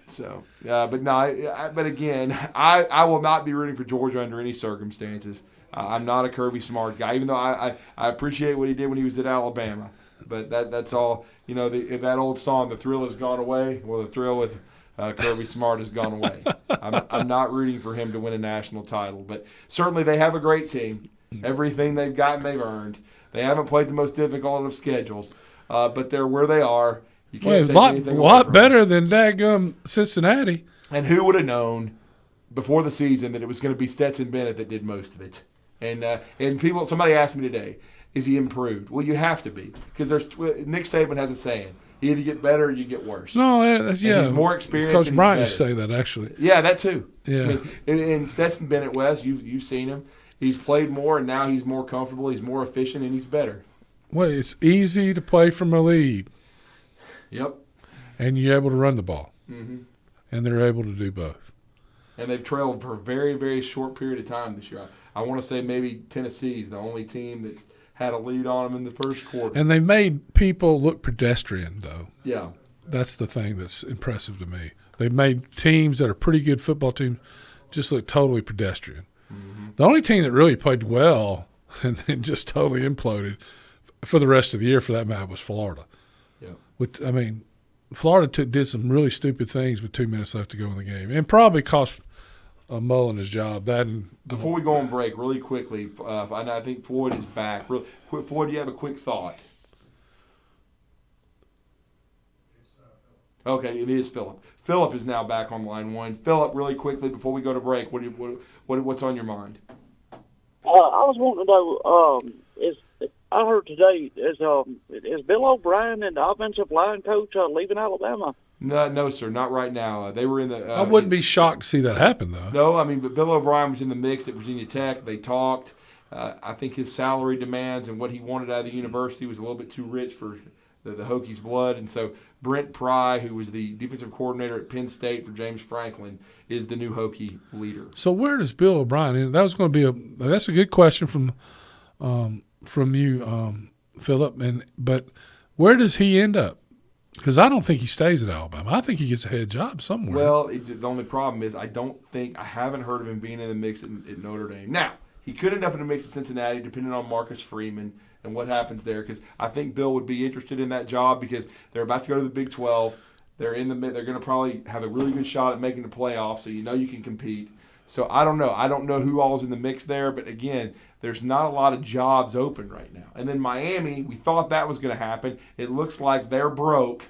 So, but no, but again, I will not be rooting for Georgia under any circumstances. I'm not a Kirby Smart guy, even though I appreciate what he did when he was at Alabama. But that's all, that old song, "The Thrill Has Gone Away." Well, the thrill with Kirby Smart has gone away. I'm not rooting for him to win a national title, but certainly they have a great team. Everything they've gotten, they've earned. They haven't played the most difficult of schedules, but they're where they are. You can't take anything away from better than daggum Cincinnati. And who would have known before the season that it was going to be Stetson Bennett that did most of it? And somebody asked me today, is he improved? Well, you have to be, because Nick Saban has a saying: you either get better or you get worse. No, yeah, he's more experienced. Coach Bryant used to say that, actually. Yeah, that too. Yeah. And Stetson Bennett, Wes, you've seen him. He's played more, and now he's more comfortable. He's more efficient, and he's better. Well, it's easy to play from a lead. Yep. And you're able to run the ball. Mm-hmm. And they're able to do both. And they've trailed for a very, very short period of time this year. I want to say maybe Tennessee's the only team that's had a lead on them in the first quarter. And they made people look pedestrian, though. Yeah. That's the thing that's impressive to me. They've made teams that are pretty good football teams just look totally pedestrian. Mm-hmm. The only team that really played well and then just totally imploded for the rest of the year, for that matter, was Florida. Yeah. Florida did some really stupid things with 2 minutes left to go in the game, and probably cost Mullen his job. Before we go on break, really quickly, I think Floyd is back. Floyd, do you have a quick thought? Okay, it is Philip. Philip is now back on line 1. Philip, really quickly before we go to break, what's on your mind? I was wanting to know, I heard today, is Bill O'Brien and the offensive line coach leaving Alabama? No, sir, not right now. They were in the. I wouldn't be shocked to see that happen, though. No, but Bill O'Brien was in the mix at Virginia Tech. They talked. I think his salary demands and what he wanted out of the university was a little bit too rich for the Hokies' blood, and so Brent Pry, who was the defensive coordinator at Penn State for James Franklin, is the new Hokie leader. So where does Bill O'Brien? That was going to be that's a good question from you, Philip. But where does he end up? Because I don't think he stays at Alabama. I think he gets a head job somewhere. Well, the only problem is I haven't heard of him being in the mix at Notre Dame. Now, he could end up in the mix at Cincinnati, depending on Marcus Freeman and what happens there. Because I think Bill would be interested in that job because they're about to go to the Big 12. They're going to probably have a really good shot at making the playoffs, so you can compete. So I don't know. I don't know who all is in the mix there, but again, there's not a lot of jobs open right now. And then Miami, we thought that was going to happen. It looks like they're broke,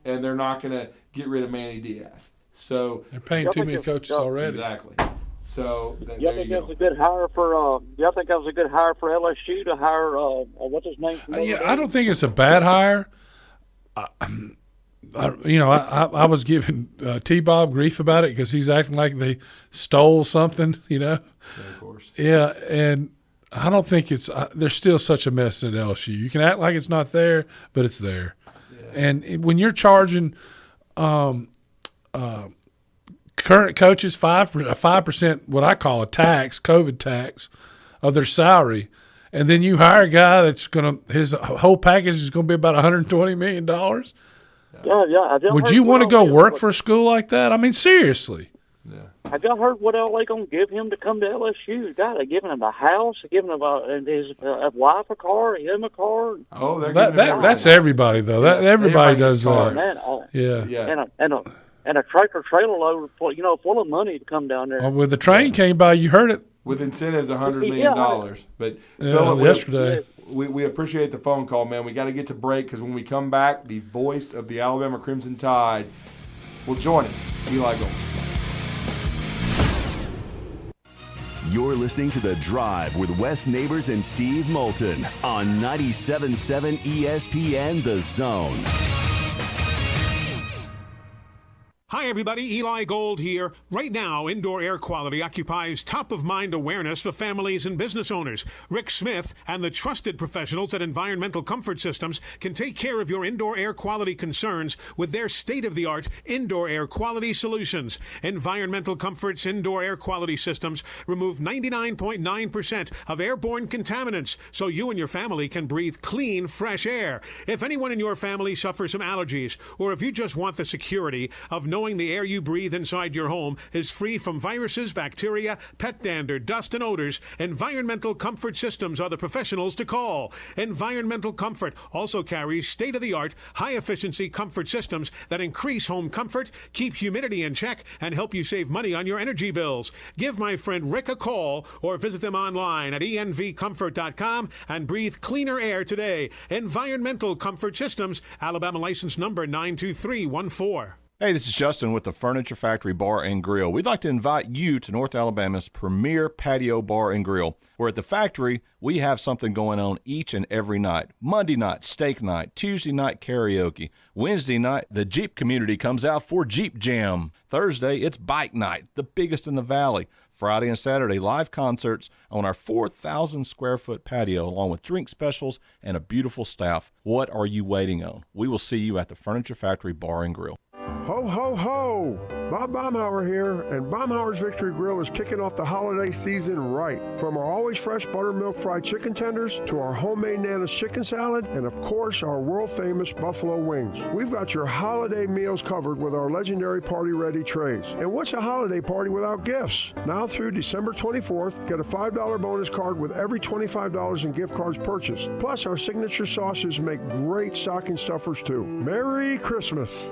and they're not going to get rid of Manny Diaz. So they're paying too many coaches already. Exactly. So y'all think that was a good hire for? Y'all think that was a good hire for LSU to hire? What's his name? I don't think it's a bad hire. I was giving T-Bob grief about it because he's acting like they stole something, Yeah, of course. Yeah, and I don't think it's there's still such a mess at LSU. You can act like it's not there, but it's there. Yeah. And when you're charging current coaches 5%, what I call a tax, COVID tax, of their salary, and then you hire a guy his whole package is going to be about $120 million. Yeah. Would you want to go work for a school like that? I mean, seriously. Yeah. Have y'all heard what LA going to give him to come to LSU? God, they're giving him a house, they're giving him his wife a car, him a car. Oh, that's everybody though. Everybody does that. Yeah. And a tractor trailer load, full of money to come down there. Well, when the train came by, you heard it. With incentives, $100 million. But Philip, yesterday. We appreciate the phone call, man. We got to get to break because when we come back, the voice of the Alabama Crimson Tide will join us, Eli Gold. You're listening to The Drive with Wes Neighbors and Steve Moulton on 97.7 ESPN The Zone. Hi, Hi, everybody. Eli Gold here. Right now, indoor air quality occupies top-of-mind awareness for families and business owners. Rick Smith and the trusted professionals at Environmental Comfort Systems can take care of your indoor air quality concerns with their state-of-the-art indoor air quality solutions. Environmental Comfort's indoor air quality systems remove 99.9% of airborne contaminants so you and your family can breathe clean, fresh air. If anyone in your family suffers from allergies, or if you just want the security of knowing the air you breathe inside your home is free from viruses, bacteria, pet dander, dust, and odors, Environmental Comfort Systems are the professionals to call. Environmental Comfort also carries state-of-the-art, high-efficiency comfort systems that increase home comfort, keep humidity in check, and help you save money on your energy bills. Give my friend Rick a call or visit them online at envcomfort.com and breathe cleaner air today. Environmental Comfort Systems, Alabama license number 92314. Hey, this is Justin with the Furniture Factory Bar and Grill. We'd like to invite you to North Alabama's premier patio bar and grill, where at the factory, we have something going on each and every night. Monday night, steak night. Tuesday night, karaoke. Wednesday night, the Jeep community comes out for Jeep Jam. Thursday, it's bike night, the biggest in the valley. Friday and Saturday, live concerts on our 4,000-square-foot patio, along with drink specials and a beautiful staff. What are you waiting on? We will see you at the Furniture Factory Bar and Grill. Ho, ho, ho! Bob Baumhauer here, and Baumhauer's Victory Grill is kicking off the holiday season right. From our always fresh buttermilk fried chicken tenders to our homemade Nana's chicken salad, and of course our world-famous buffalo wings. We've got your holiday meals covered with our legendary party-ready trays. And what's a holiday party without gifts? Now through December 24th, get a $5 bonus card with every $25 in gift cards purchased. Plus, our signature sauces make great stocking stuffers too. Merry Christmas!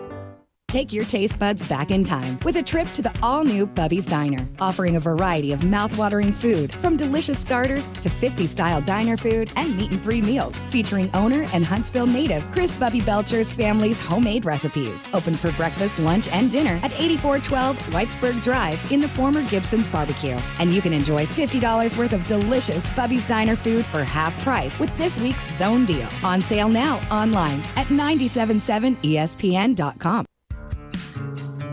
Take your taste buds back in time with a trip to the all-new Bubby's Diner, offering a variety of mouth-watering food, from delicious starters to 50-style diner food and meat and 3 meals, featuring owner and Huntsville native Chris Bubby Belcher's family's homemade recipes. Open for breakfast, lunch, and dinner at 8412 Whitesburg Drive in the former Gibson's Barbecue. And you can enjoy $50 worth of delicious Bubby's Diner food for half price with this week's Zone Deal. On sale now online at 977ESPN.com.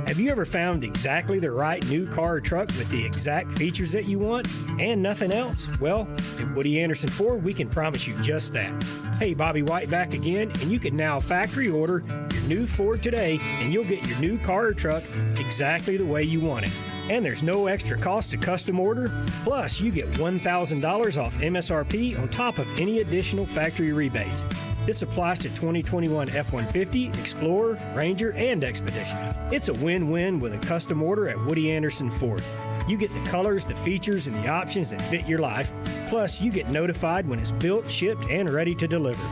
Have you ever found exactly the right new car or truck with the exact features that you want and nothing else? Well, at Woody Anderson Ford, we can promise you just that. Hey, Bobby White back again, and you can now factory order your new Ford today, and you'll get your new car or truck exactly the way you want it. And there's no extra cost to custom order. Plus, you get $1,000 off MSRP on top of any additional factory rebates. This applies to 2021 F-150, Explorer, Ranger, and Expedition. It's a win-win with a custom order at Woody Anderson Ford. You get the colors, the features, and the options that fit your life. Plus, you get notified when it's built, shipped, and ready to deliver.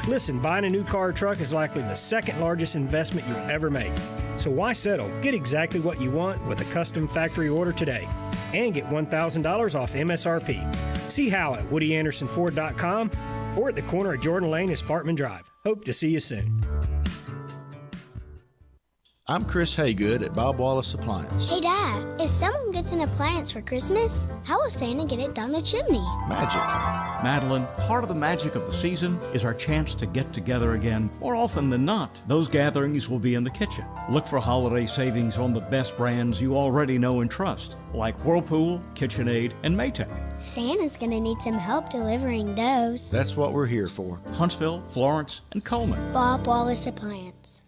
Listen, buying a new car or truck is likely the second largest investment you'll ever make. So why settle? Get exactly what you want with a custom factory order today. And get $1,000 off MSRP. See how at WoodyAndersonFord.com or at the corner of Jordan Lane and Sparkman Drive. Hope to see you soon. I'm Chris Haygood at Bob Wallace Appliance. Hey, Dad, if someone gets an appliance for Christmas, how will Santa get it down the chimney? Magic. Madeline, part of the magic of the season is our chance to get together again. More often than not, those gatherings will be in the kitchen. Look for holiday savings on the best brands you already know and trust, like Whirlpool, KitchenAid, and Maytag. Santa's gonna need some help delivering those. That's what we're here for. Huntsville, Florence, and Coleman. Bob Wallace Appliance.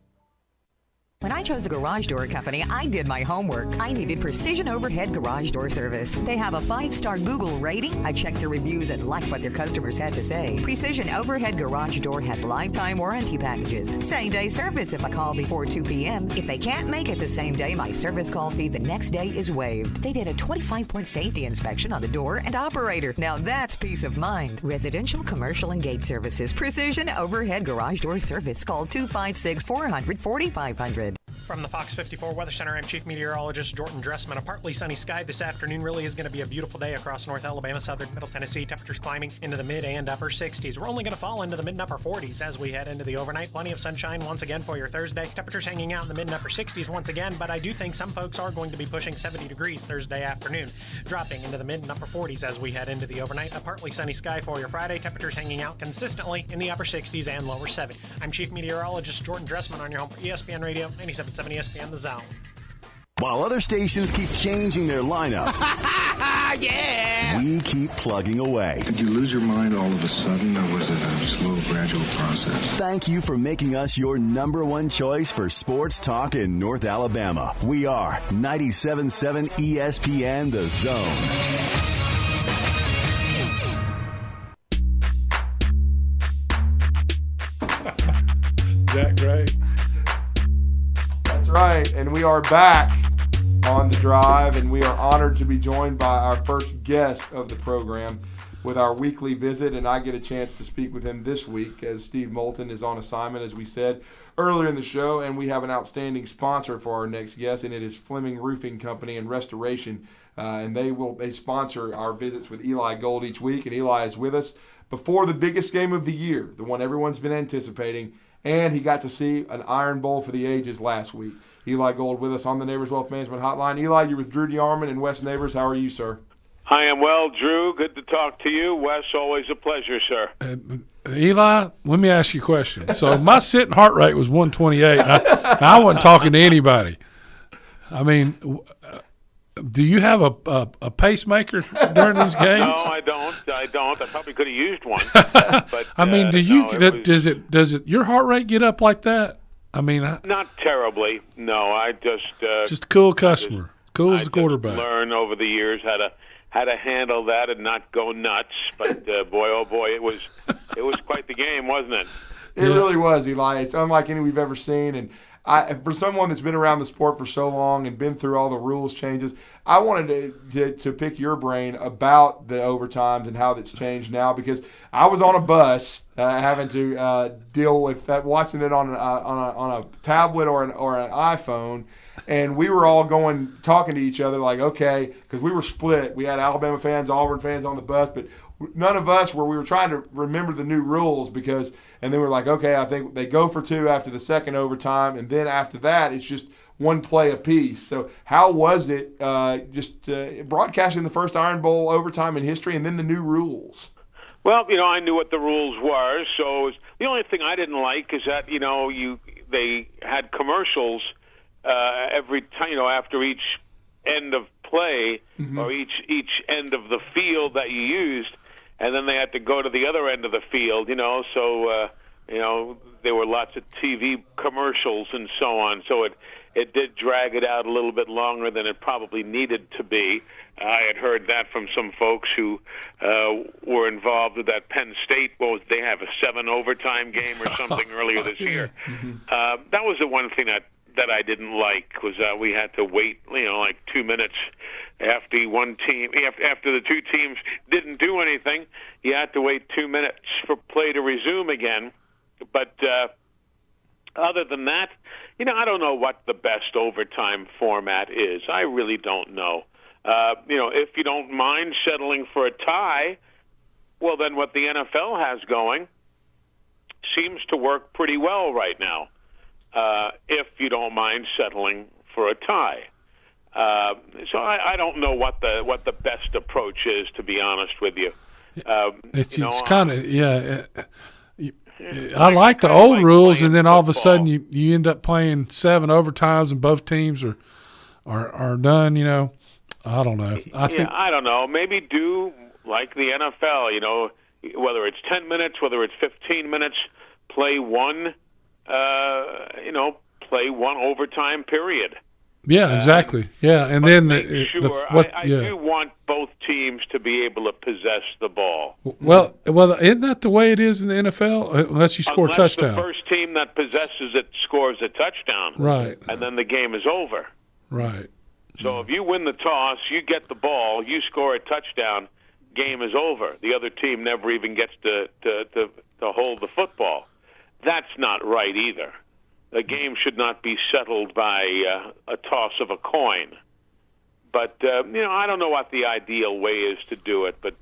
When I chose a garage door company, I did my homework. I needed Precision Overhead Garage Door Service. They have a 5-star Google rating. I checked their reviews and liked what their customers had to say. Precision Overhead Garage Door has lifetime warranty packages. Same-day service if I call before 2 p.m. If they can't make it the same day, my service call fee the next day is waived. They did a 25-point safety inspection on the door and operator. Now that's peace of mind. Residential, commercial, and gate services. Precision Overhead Garage Door Service. Call 256-400-4500. From the Fox 54 Weather Center, I'm Chief Meteorologist Jordan Dressman. A partly sunny sky this afternoon. Really is going to be a beautiful day across North Alabama, southern Middle Tennessee. Temperatures climbing into the mid and upper 60s. We're only going to fall into the mid and upper 40s as we head into the overnight. Plenty of sunshine once again for your Thursday. Temperatures hanging out in the mid and upper 60s once again, but I do think some folks are going to be pushing 70 degrees Thursday afternoon, dropping into the mid and upper 40s as we head into the overnight. A partly sunny sky for your Friday. Temperatures hanging out consistently in the upper 60s and lower 70s. I'm Chief Meteorologist Jordan Dressman on your home for ESPN Radio, 97.7 ESPN The Zone. While other stations keep changing their lineup, Yeah! we keep plugging away. Did you lose your mind all of a sudden, or was it a slow, gradual process? Thank you for making us your number one choice for sports talk in North Alabama. We are 97.7 ESPN The Zone. Jack Gray. That's right, and we are back on The Drive, and we are honored to be joined by our first guest of the program with our weekly visit, and I get a chance to speak with him this week as Steve Moulton is on assignment, as we said earlier in the show, and we have an outstanding sponsor for our next guest, and it is Fleming Roofing Company and Restoration, and they sponsor our visits with Eli Gold each week, and Eli is with us before the biggest game of the year, the one everyone's been anticipating, and he got to see an Iron Bowl for the ages last week. Eli Gold with us on the Neighbors Wealth Management Hotline. Eli, you're with Drew DeArmond and Wes Neighbors. How are you, sir? I am well, Drew. Good to talk to you. Wes, always a pleasure, sir. Eli, let me ask you a question. So my sitting heart rate was 128. I wasn't talking to anybody. I mean, do you have a pacemaker during these games? No, I don't. I probably could have used one. But, I mean, does it your heart rate get up like that? I mean, not terribly. No, I just a cool customer, cool as the quarterback. Learn over the years how to handle that and not go nuts. But boy, oh boy, it was quite the game, wasn't it? It really was, Eli. It's unlike any we've ever seen, and for someone that's been around the sport for so long and been through all the rules changes, I wanted to pick your brain about the overtimes and how that's changed now, because I was on a bus having to deal with that, watching it on a tablet or an iPhone, and we were all talking to each other like, okay, because we were split. We had Alabama fans, Auburn fans on the bus, but none of us we were trying to remember the new rules and then we're like, okay, I think they go for two after the second overtime, and then after that, it's just one play apiece. So how was it broadcasting the first Iron Bowl overtime in history and then the new rules? Well, I knew what the rules were, so the only thing I didn't like is that, they had commercials every time, after each end of play or each end of the field that you used, and then they had to go to the other end of the field, so there were lots of TV commercials and so on, so it did drag it out a little bit longer than it probably needed to be. I had heard that from some folks who were involved with that Penn State. They have a 7 overtime game or something earlier this year. That was the one thing that I didn't like, was we had to wait, like 2 minutes after after the two teams didn't do anything. You had to wait 2 minutes for play to resume again. But other than that, I don't know what the best overtime format is. I really don't know. If you don't mind settling for a tie, well, then what the NFL has going seems to work pretty well right now. If you don't mind settling for a tie. So I don't know what the best approach is, to be honest with you. It's kind of, I like the old rules, and then all of a sudden you end up playing 7 overtimes and both teams are done. I don't know. I don't know. Maybe do like the NFL. Whether it's 10 minutes, whether it's 15 minutes, play one overtime period. Yeah, exactly. Yeah, and then I do want both teams to be able to possess the ball. Well, isn't that the way it is in the NFL? Unless you score a touchdown. The first team that possesses it scores a touchdown. Right. And then the game is over. Right. So if you win the toss, you get the ball, you score a touchdown, game is over. The other team never even gets to hold the football. That's not right either. The game should not be settled by a toss of a coin. But, I don't know what the ideal way is to do it. But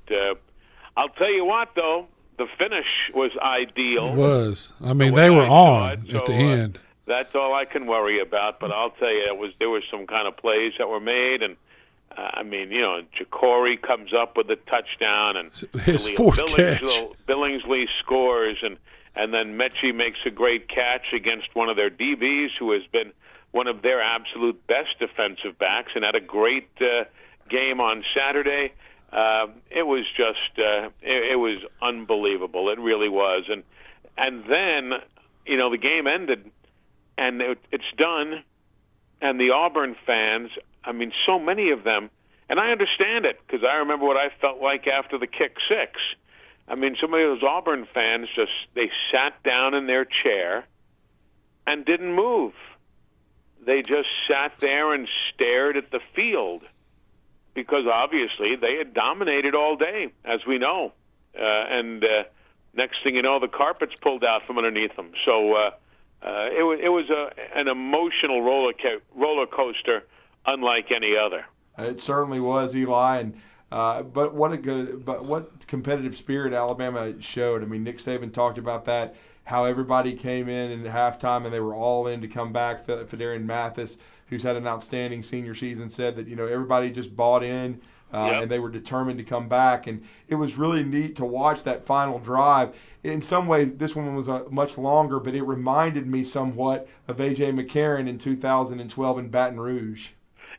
I'll tell you what, though, the finish was ideal. It was. I mean, they were on at the end. That's all I can worry about. But I'll tell you, there was some kind of plays that were made. And, Jacory comes up with a touchdown. And his fourth catch. Billingsley scores. And then Mechie makes a great catch against one of their DBs, who has been one of their absolute best defensive backs, and had a great game on Saturday. It was just it was unbelievable. It really was. And then, the game ended, and it's done, and the Auburn fans, I mean, so many of them, and I understand it because I remember what I felt like after the kick six. I mean, so many of those Auburn fans they sat down in their chair and didn't move. They just sat there and stared at the field because obviously they had dominated all day, as we know. And next thing you know, the carpet's pulled out from underneath them. So it was an emotional roller coaster unlike any other. It certainly was, Eli, and but what competitive spirit Alabama showed. I mean, Nick Saban talked about that, how everybody came in halftime and they were all in to come back. Fedarian Mathis, who's had an outstanding senior season, said that everybody just bought in and they were determined to come back. And it was really neat to watch that final drive. In some ways, this one was much longer, but it reminded me somewhat of A.J. McCarron in 2012 in Baton Rouge.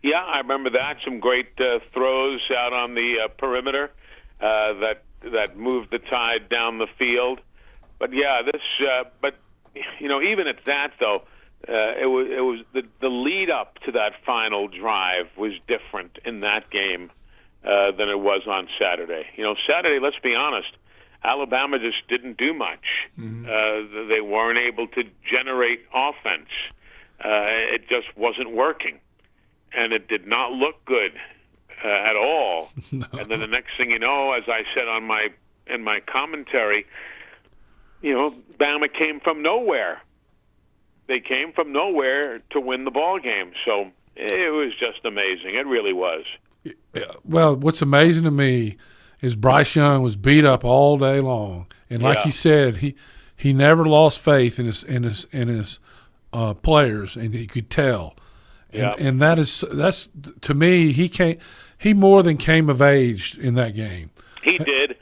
Yeah, I remember that. Some great throws out on the perimeter that moved the Tide down the field. But yeah, even at that though, it was the lead up to that final drive was different in that game than it was on Saturday. Saturday, let's be honest, Alabama just didn't do much. Mm-hmm. They weren't able to generate offense. It just wasn't working. And it did not look good at all. No. And then the next thing you know, as I said in my commentary, Bama came from nowhere. They came from nowhere to win the ball game. So it was just amazing. It really was. Well, what's amazing to me is Bryce Young was beat up all day long, and like he said, he never lost faith in his players, and you could tell. And that's to me, he more than came of age in that game. He did,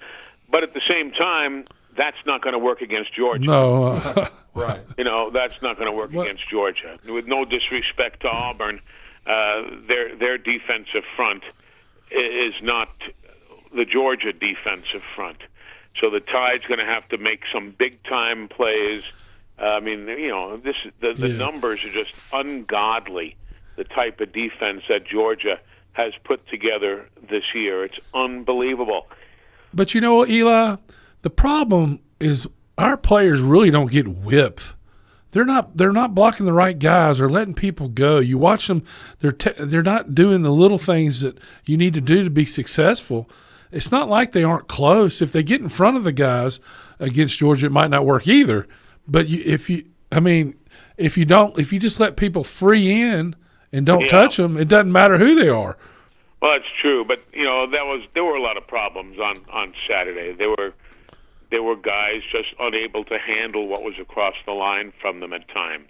but at the same time, that's not going to work against Georgia. No, right. That's not going to work against Georgia. With no disrespect to Auburn, their defensive front is not the Georgia defensive front. So the Tide's going to have to make some big time plays. I mean, the numbers are just ungodly. The type of defense that Georgia has put together this year. It's unbelievable. But Eli, the problem is our players really don't get whipped. They're not blocking the right guys or letting people go. You watch them; they're not doing the little things that you need to do to be successful. It's not like they aren't close. If they get in front of the guys against Georgia, it might not work either. But if you just let people free in and don't touch them, it doesn't matter who they are. Well, that's true, but there were a lot of problems on Saturday. There were guys just unable to handle what was across the line from them at times.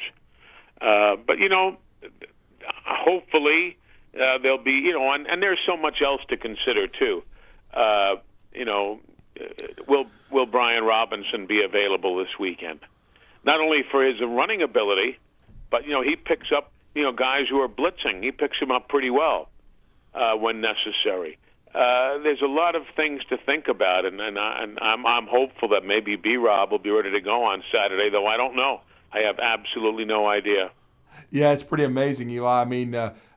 But hopefully there'll be and there's so much else to consider too. Will Brian Robinson be available this weekend? Not only for his running ability, but he picks up guys who are blitzing. He picks them up pretty well when necessary. There's a lot of things to think about, and I'm hopeful that maybe B-Rob will be ready to go on Saturday, though I don't know. I have absolutely no idea. Yeah, it's pretty amazing, Eli. I mean,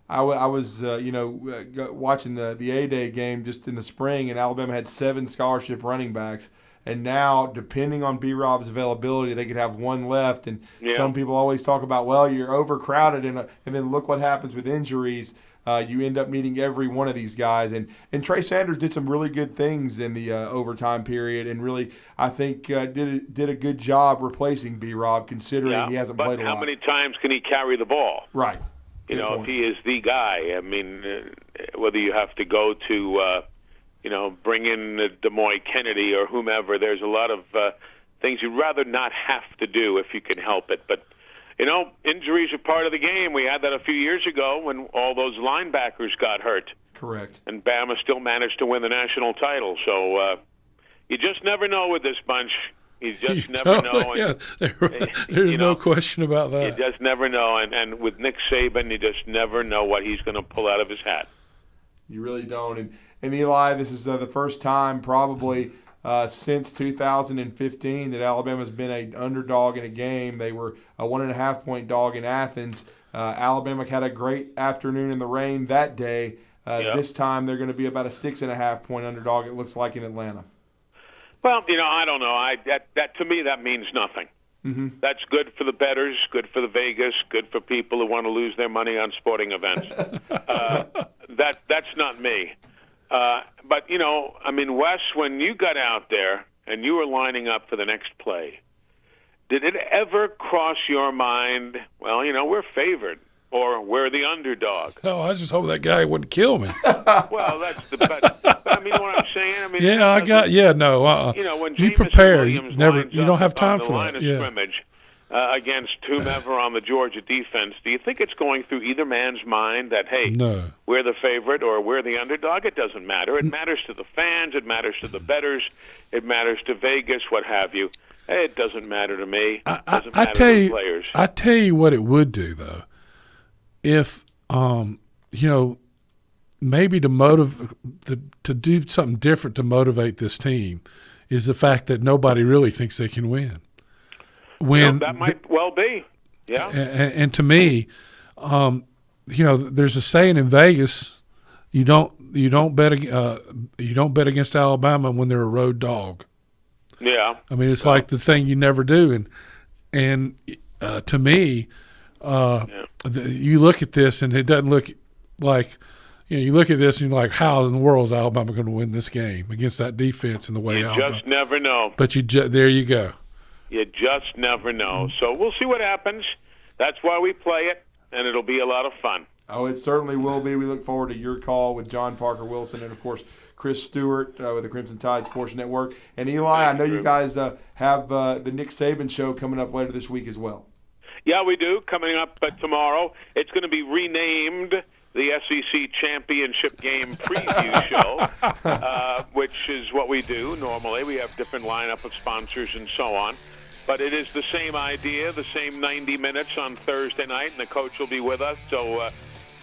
I was watching the A-Day game just in the spring, and Alabama had 7 scholarship running backs. And now, depending on B-Rob's availability, they could have one left. And some people always talk about, well, you're overcrowded, and then look what happens with injuries. You end up needing every one of these guys. And Trey Sanders did some really good things in the overtime period, and really, I think, did a good job replacing B-Rob, considering he hasn't played a lot. But how many times can he carry the ball? Right. If he is the guy. I mean, whether you have to go to bring in DeMoy Kennedy or whomever. There's a lot of things you'd rather not have to do if you can help it. But, injuries are part of the game. We had that a few years ago when all those linebackers got hurt. Correct. And Bama still managed to win the national title. So you just never know with this bunch. You just never know. Yeah, there's no question about that. You just never know. And with Nick Saban, you just never know what he's going to pull out of his hat. You really don't. And Eli, this is the first time probably since 2015 that Alabama's been an underdog in a game. They were a 1.5-point dog in Athens. Alabama had a great afternoon in the rain that day. This time they're going to be about a 6.5-point underdog, it looks like, in Atlanta. Well, I don't know. That to me, that means nothing. Mm-hmm. That's good for the bettors, good for the Vegas, good for people who want to lose their money on sporting events. That's not me. But, Wes, when you got out there and you were lining up for the next play, did it ever cross your mind, well, we're favored or we're the underdog? Oh, I just hope that guy wouldn't kill me. Well, that's the best. But what I'm saying? When you prepare. You don't have time for line that. of scrimmage against whomever on the Georgia defense, do you think it's going through either man's mind that, hey, we're the favorite or we're the underdog? It doesn't matter. It matters to the fans. It matters to the bettors. It matters to Vegas, what have you. It doesn't matter to me. It doesn't matter to the players. I tell you what it would do, though. If, maybe to do something different to motivate this team is the fact that nobody really thinks they can win. That might well be, yeah. And to me, there's a saying in Vegas: you don't bet against Alabama when they're a road dog. Yeah. I mean, it's like the thing you never do, and to me, you look at this and it doesn't look like. You look at this and you're like, how in the world is Alabama going to win this game against that defense and the way Alabama? You just never know. But there you go. You just never know. So we'll see what happens. That's why we play it, and it'll be a lot of fun. Oh, it certainly will be. We look forward to your call with John Parker Wilson and, of course, Chris Stewart with the Crimson Tide Sports Network. And, Eli, I know you guys have the Nick Saban show coming up later this week as well. Yeah, we do. Coming up tomorrow. It's going to be renamed the SEC Championship Game Preview Show, which is what we do normally. We have different lineup of sponsors and so on. But it is the same idea, the same 90 minutes on Thursday night, and the coach will be with us. So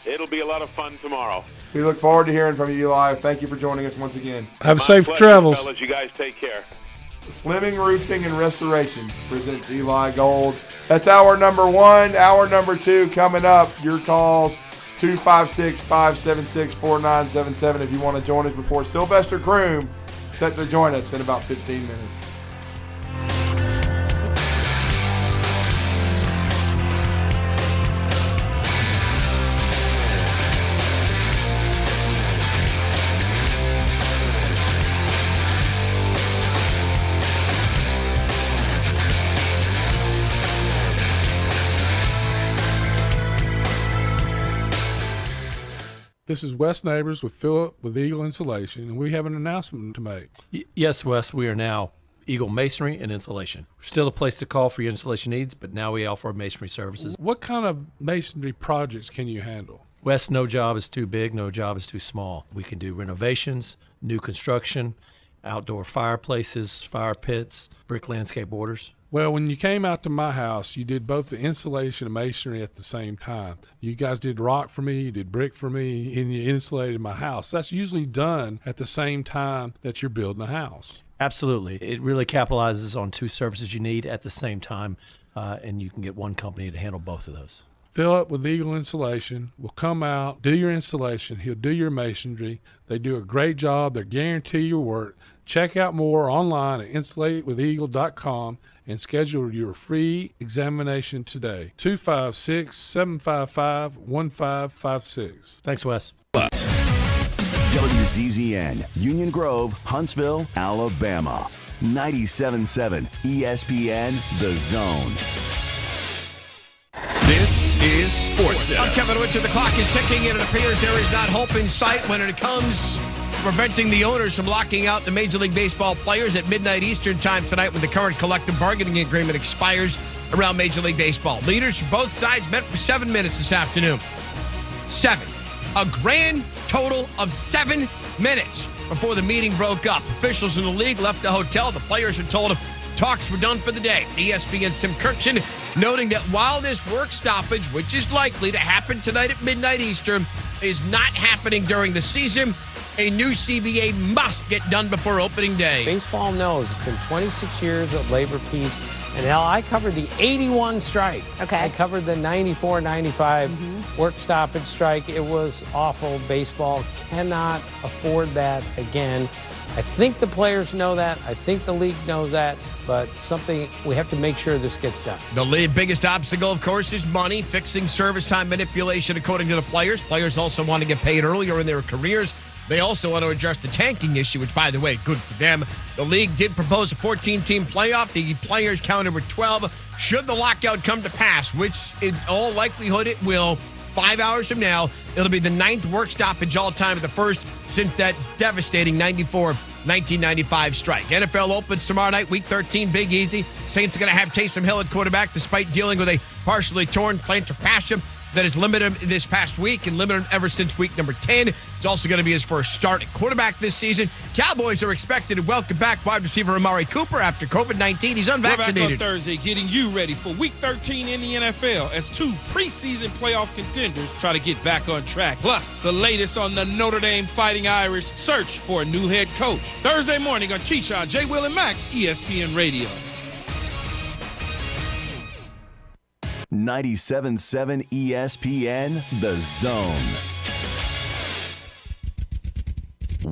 it'll be a lot of fun tomorrow. We look forward to hearing from you, Eli. Thank you for joining us once again. Have safe travels. Fellas, you guys take care. Fleming Roofing and Restoration presents Eli Gold. That's hour number 1. Hour number 2 coming up. Your calls. 256-576-4977 if you want to join us before Sylvester Croom set to join us in about 15 minutes. This is Wes Neighbors with Philip with Eagle Insulation, and we have an announcement to make. Yes, Wes, we are now Eagle Masonry and Insulation. We're still a place to call for your insulation needs, but now we offer masonry services. What kind of masonry projects can you handle? Wes, no job is too big, no job is too small. We can do renovations, new construction, outdoor fireplaces, fire pits, brick landscape borders. Well, when you came out to my house, you did both the insulation and masonry at the same time. You guys did rock for me, you did brick for me, and you insulated my house. That's usually done at the same time that you're building a house. Absolutely. It really capitalizes on two services you need at the same time, and you can get one company to handle both of those. Philip with Eagle Insulation will come out, do your installation. He'll do your masonry. They do a great job. They guarantee your work. Check out more online at insulatedwitheagle.com and schedule your free examination today. 256-755-1556. Thanks, Wes. WZZN, Union Grove, Huntsville, Alabama. 97.7 ESPN, The Zone. This is Sports Center. I'm Kevin Winter. The clock is ticking, and it appears there is not hope in sight when it comes to preventing the owners from locking out the Major League Baseball players at midnight Eastern time tonight when the current collective bargaining agreement expires around Major League Baseball. Leaders from both sides met for 7 minutes this afternoon. 7. A grand total of 7 minutes before the meeting broke up. Officials in the league left the hotel. The players were told talks were done for the day. ESPN's Tim Kirchin noting that while this work stoppage, which is likely to happen tonight at midnight Eastern, is not happening during the season, a new CBA must get done before opening day. Baseball knows it's been 26 years of labor peace. And hell, I covered the 81 strike. Okay. I covered the 94, 95 work stoppage strike. It was awful. Baseball cannot afford that again. I think the players know that. I think the league knows that. But something, we have to make sure this gets done. The league biggest obstacle, of course, is money, fixing service time manipulation, according to the players. Players also want to get paid earlier in their careers. They also want to address the tanking issue, which, by the way, good for them. The league did propose a 14-team playoff. The players counted with 12. Should the lockout come to pass, which in all likelihood it will, 5 hours from now, it'll be the 9th work stoppage all time, the first since that devastating 1995 strike. NFL opens tomorrow night, Week 13, Big Easy. Saints are going to have Taysom Hill at quarterback despite dealing with a partially torn plantar fascia that has limited him this past week and limited him ever since week number 10. It's also going to be his first start at quarterback this season. Cowboys are expected to welcome back wide receiver Amari Cooper after COVID-19. He's unvaccinated. We're back on Thursday getting you ready for Week 13 in the NFL as 2 preseason playoff contenders try to get back on track. Plus, the latest on the Notre Dame Fighting Irish search for a new head coach. Thursday morning on Keyshawn, J. Will, and Max, ESPN Radio. 97.7 ESPN, The Zone.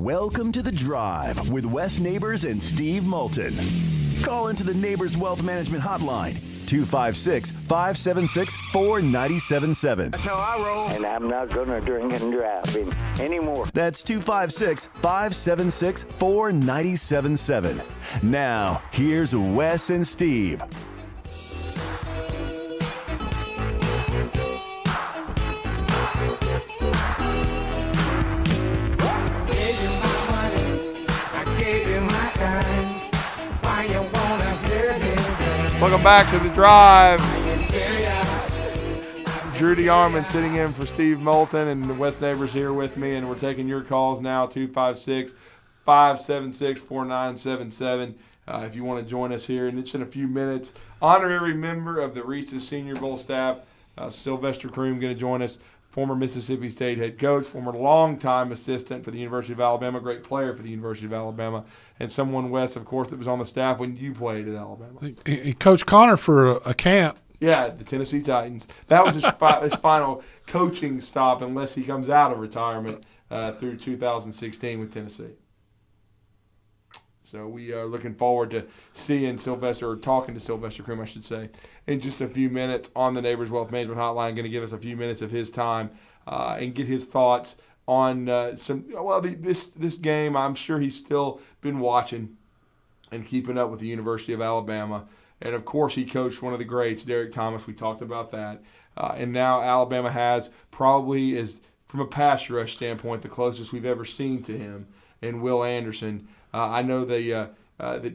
Welcome to The Drive with Wes Neighbors and Steve Moulton. Call into the Neighbors Wealth Management Hotline, 256-576-4977. That's how I roll. And I'm not going to drink and drive anymore. That's 256-576-4977. Now, here's Wes and Steve. Welcome back to The Drive. Drew DeArmond sitting in for Steve Moulton, and the West Neighbors here with me, and we're taking your calls now, 256-576-4977. If you want to join us here, and it's in a few minutes. Honorary member of the Reese's Senior Bowl staff, Sylvester Croom, going to join us. Former Mississippi State head coach, former longtime assistant for the University of Alabama, great player for the University of Alabama, and someone, Wes, of course, that was on the staff when you played at Alabama. He coached Connor for a camp. Yeah, the Tennessee Titans. That was his final coaching stop unless he comes out of retirement through 2016 with Tennessee. So we are looking forward to seeing Sylvester, or talking to Sylvester Croom, I should say, in just a few minutes on the Neighbors Wealth Management Hotline. Going to give us a few minutes of his time and get his thoughts on this game. I'm sure he's still been watching and keeping up with the University of Alabama. And, of course, he coached one of the greats, Derek Thomas. We talked about that. And now Alabama has probably, is from a pass rush standpoint, the closest we've ever seen to him in Will Anderson. I know that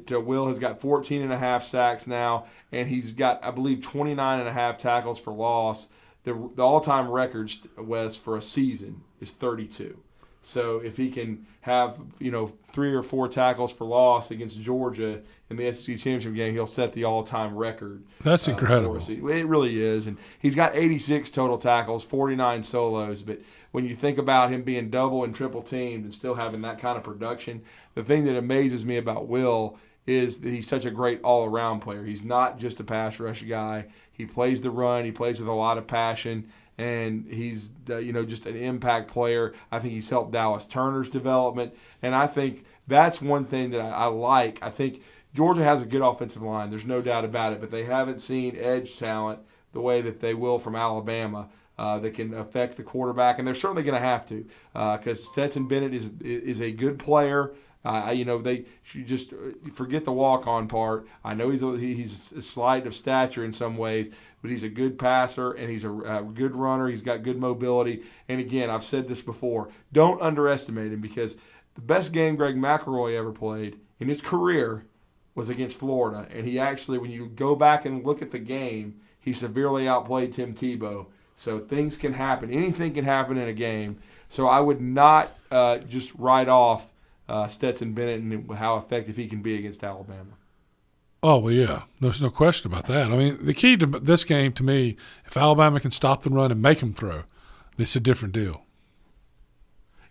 Will has got 14.5 sacks now, and he's got, I believe, 29.5 tackles for loss. The all-time record, Wes, for a season is 32. So if he can have 3 or 4 tackles for loss against Georgia in the SEC championship game, he'll set the all-time record. That's incredible. It really is, and he's got 86 total tackles, 49 solos. But when you think about him being double and triple teamed and still having that kind of production, the thing that amazes me about Will is that he's such a great all-around player. He's not just a pass rush guy. He plays the run. He plays with a lot of passion. And he's, just an impact player. I think he's helped Dallas Turner's development. And I think that's one thing that I like. I think Georgia has a good offensive line. There's no doubt about it. But they haven't seen edge talent the way that they will from Alabama that can affect the quarterback. And they're certainly going to have to because Stetson Bennett is a good player. They should just forget the walk-on part. I know he's a slight of stature in some ways, but he's a good passer and he's a good runner. He's got good mobility. And again, I've said this before, don't underestimate him because the best game Greg McElroy ever played in his career was against Florida. And he actually, when you go back and look at the game, he severely outplayed Tim Tebow. So things can happen. Anything can happen in a game. So I would not just write off Stetson Bennett and how effective he can be against Alabama. Oh, well, yeah. There's no question about that. I mean, the key to this game, to me, if Alabama can stop the run and make them throw, it's a different deal.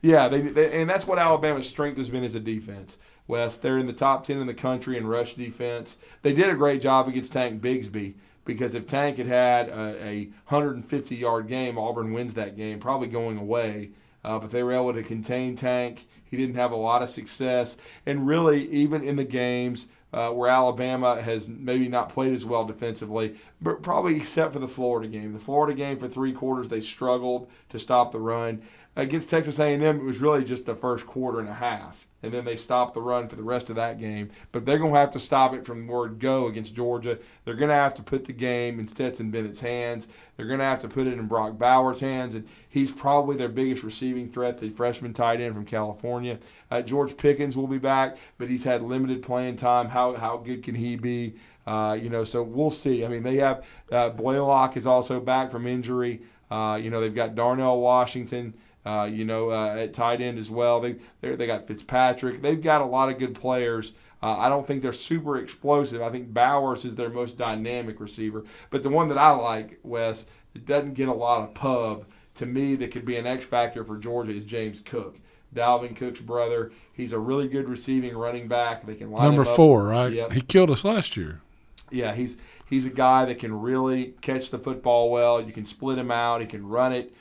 Yeah, and that's what Alabama's strength has been as a defense. Wes, they're in the top 10 in the country in rush defense. They did a great job against Tank Bigsby, because if Tank had had a 150-yard game, Auburn wins that game, probably going away. But they were able to contain Tank. He didn't have a lot of success. And really, even in the games where Alabama has maybe not played as well defensively, but probably except for the Florida game. The Florida game, for 3 quarters, they struggled to stop the run. Against Texas A&M, it was really just the first quarter and a half. And then they stopped the run for the rest of that game. But they're going to have to stop it from word go against Georgia. They're going to have to put the game in Stetson Bennett's hands. They're going to have to put it in Brock Bowers' hands. And he's probably their biggest receiving threat, the freshman tight end from California. George Pickens will be back, but he's had limited playing time. How good can he be? So we'll see. I mean, they have Blaylock is also back from injury. They've got Darnell Washington. At tight end as well. They got Fitzpatrick. They've got a lot of good players. I don't think they're super explosive. I think Bowers is their most dynamic receiver. But the one that I like, Wes, that doesn't get a lot of pub, to me, that could be an X factor for Georgia, is James Cook. Dalvin Cook's brother. He's a really good receiving running back. They can line Number him up. 4, right? Yep. He killed us last year. Yeah, he's a guy that can really catch the football well. You can split him out. He can run it.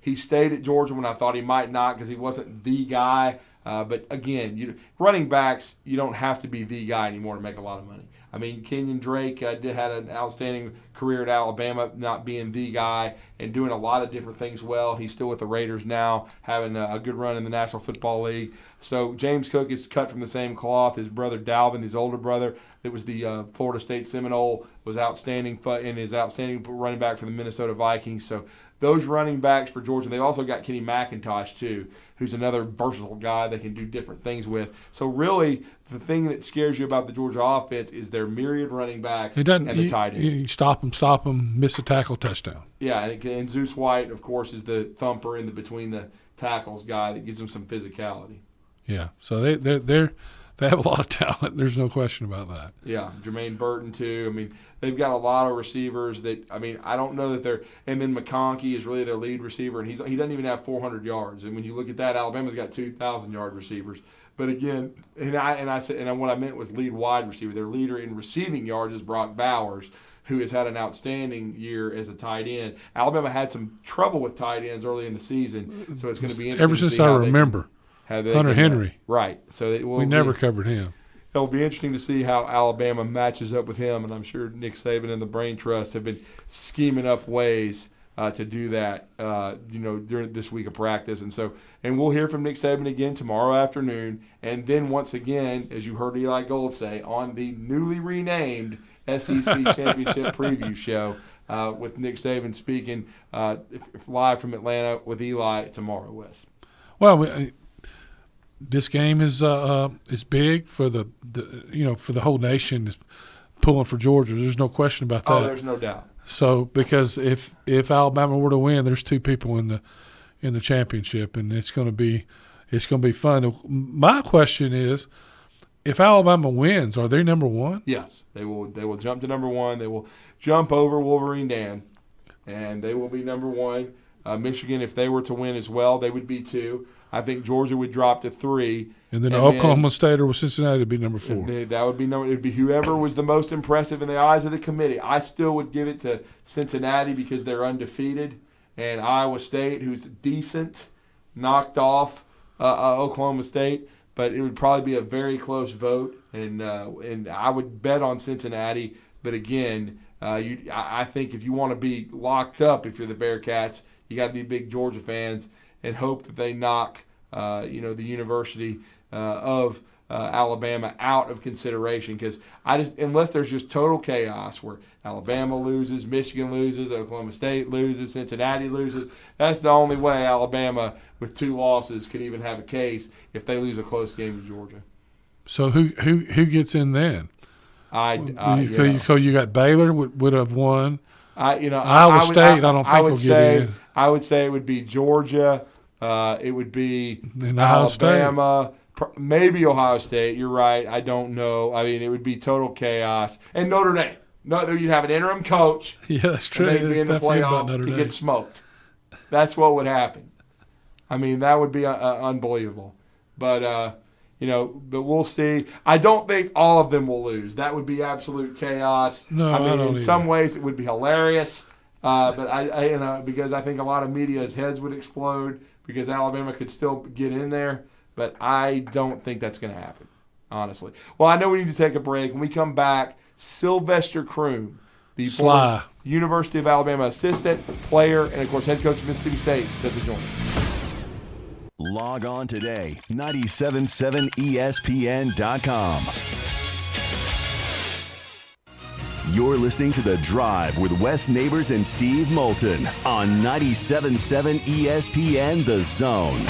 He stayed at Georgia when I thought he might not, because he wasn't the guy. But again, running backs, you don't have to be the guy anymore to make a lot of money. I mean, Kenyon Drake had an outstanding career at Alabama, not being the guy and doing a lot of different things well. He's still with the Raiders now, having a good run in the National Football League. So James Cook is cut from the same cloth. His brother Dalvin, his older brother, that was the Florida State Seminole, was outstanding and is outstanding running back for the Minnesota Vikings. So those running backs for Georgia. They've also got Kenny McIntosh, too, who's another versatile guy they can do different things with. So really, the thing that scares you about the Georgia offense is their myriad running backs and the tight ends. You stop them, miss a tackle, touchdown. Yeah, and Zeus White, of course, is the thumper in the between the tackles guy that gives them some physicality. Yeah, so they have a lot of talent. There's no question about that. Yeah, Jermaine Burton, too. I mean, they've got a lot of receivers that, I don't know that they're – and then McConkey is really their lead receiver, and he doesn't even have 400 yards. And when you look at that, Alabama's got 2,000-yard receivers. But again, what I meant was lead wide receiver. Their leader in receiving yards is Brock Bowers, who has had an outstanding year as a tight end. Alabama had some trouble with tight ends early in the season, so it's going to be interesting ever since I remember. Hunter Henry. Right. So we never covered him. It'll be interesting to see how Alabama matches up with him, and I'm sure Nick Saban and the Brain Trust have been scheming up ways to do that, during this week of practice. And we'll hear from Nick Saban again tomorrow afternoon, and then once again, as you heard Eli Gold say, on the newly renamed SEC Championship Preview Show with Nick Saban speaking live from Atlanta with Eli tomorrow, Wes. Well, this game is big for for the whole nation is pulling for Georgia. There's no question about that. Oh, there's no doubt. So because if Alabama were to win, there's 2 people in the championship, and it's going to be fun. My question is, if Alabama wins, are they number 1? Yes, they will. They will jump to number 1. They will jump over Wolverine Dan, and they will be number 1. Michigan, if they were to win as well, they would be 2. I think Georgia would drop to 3. And then Oklahoma State or Cincinnati would be number 4. That would be it would be whoever was the most impressive in the eyes of the committee. I still would give it to Cincinnati because they're undefeated, and Iowa State, who's decent, knocked off Oklahoma State. But it would probably be a very close vote, and I would bet on Cincinnati. But again, I think if you want to be locked up, if you're the Bearcats, you got to be big Georgia fans and hope that they knock, the University of Alabama out of consideration. Because unless there's just total chaos where Alabama loses, Michigan loses, Oklahoma State loses, Cincinnati loses, that's the only way Alabama with 2 losses could even have a case if they lose a close game to Georgia. So who gets in then? So you got Baylor would have won. Iowa State, I don't think will get in. I would say it would be Georgia. It would be and Alabama, maybe Ohio State. You're right. I don't know. I mean, it would be total chaos. And Notre Dame. No, you'd have an interim coach. Yeah, that's true. And they'd be in the playoff to get smoked. That's what would happen. I mean, that would be unbelievable. But, but we'll see. I don't think all of them will lose. That would be absolute chaos. No, I mean, don't in some ways it would be hilarious. But I because I think a lot of media's heads would explode because Alabama could still get in there. But I don't think that's going to happen, honestly. Well, I know we need to take a break. When we come back, Sylvester Croom, the former University of Alabama assistant, player, and, of course, head coach of Mississippi State, set to join us. Log on today, 977ESPN.com. You're listening to The Drive with Wes Neighbors and Steve Moulton on 97.7 ESPN The Zone.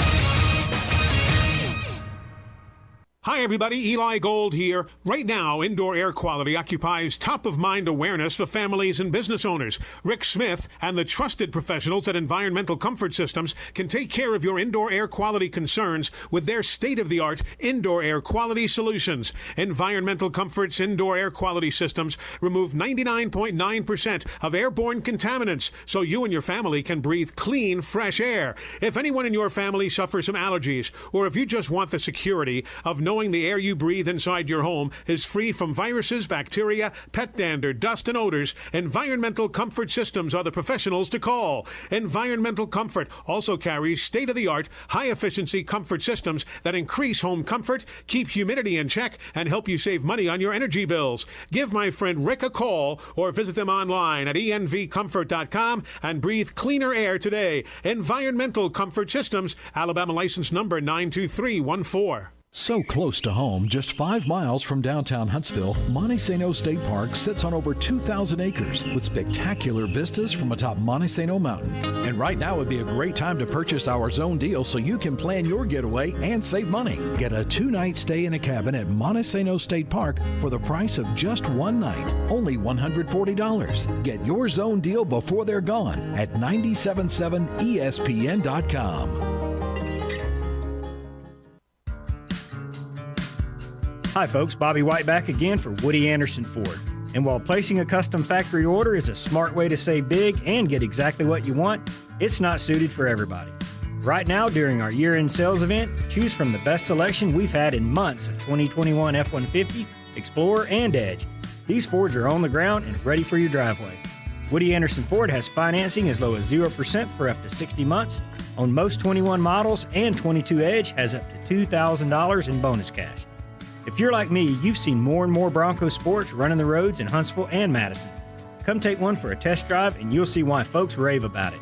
Hi, everybody. Eli Gold here. Right now, indoor air quality occupies top-of-mind awareness for families and business owners. Rick Smith and the trusted professionals at Environmental Comfort Systems can take care of your indoor air quality concerns with their state-of-the-art indoor air quality solutions. Environmental Comfort's indoor air quality systems remove 99.9% of airborne contaminants so you and your family can breathe clean, fresh air. If anyone in your family suffers from allergies, or if you just want the security of knowing the air you breathe inside your home is free from viruses, bacteria, pet dander, dust, and odors, Environmental Comfort Systems are the professionals to call. Environmental Comfort also carries state-of-the-art, high-efficiency comfort systems that increase home comfort, keep humidity in check, and help you save money on your energy bills. Give my friend Rick a call or visit them online at envcomfort.com and breathe cleaner air today. Environmental Comfort Systems, Alabama license number 92314. So close to home, just 5 miles from downtown Huntsville, Monte Sano State Park sits on over 2,000 acres with spectacular vistas from atop Monte Sano Mountain. And right now would be a great time to purchase our zone deal so you can plan your getaway and save money. Get a 2-night stay in a cabin at Monte Sano State Park for the price of just 1 night, only $140. Get your zone deal before they're gone at 977ESPN.com. Hi folks, Bobby White back again for Woody Anderson Ford. And while placing a custom factory order is a smart way to save big and get exactly what you want, it's not suited for everybody. Right now, during our year-end sales event, choose from the best selection we've had in months of 2021 F-150, Explorer, and Edge. These Fords are on the ground and ready for your driveway. Woody Anderson Ford has financing as low as 0% for up to 60 months on most 21 models, and 22 Edge has up to $2,000 in bonus cash. If you're like me, you've seen more and more Bronco Sports running the roads in Huntsville and Madison. Come take one for a test drive and you'll see why folks rave about it.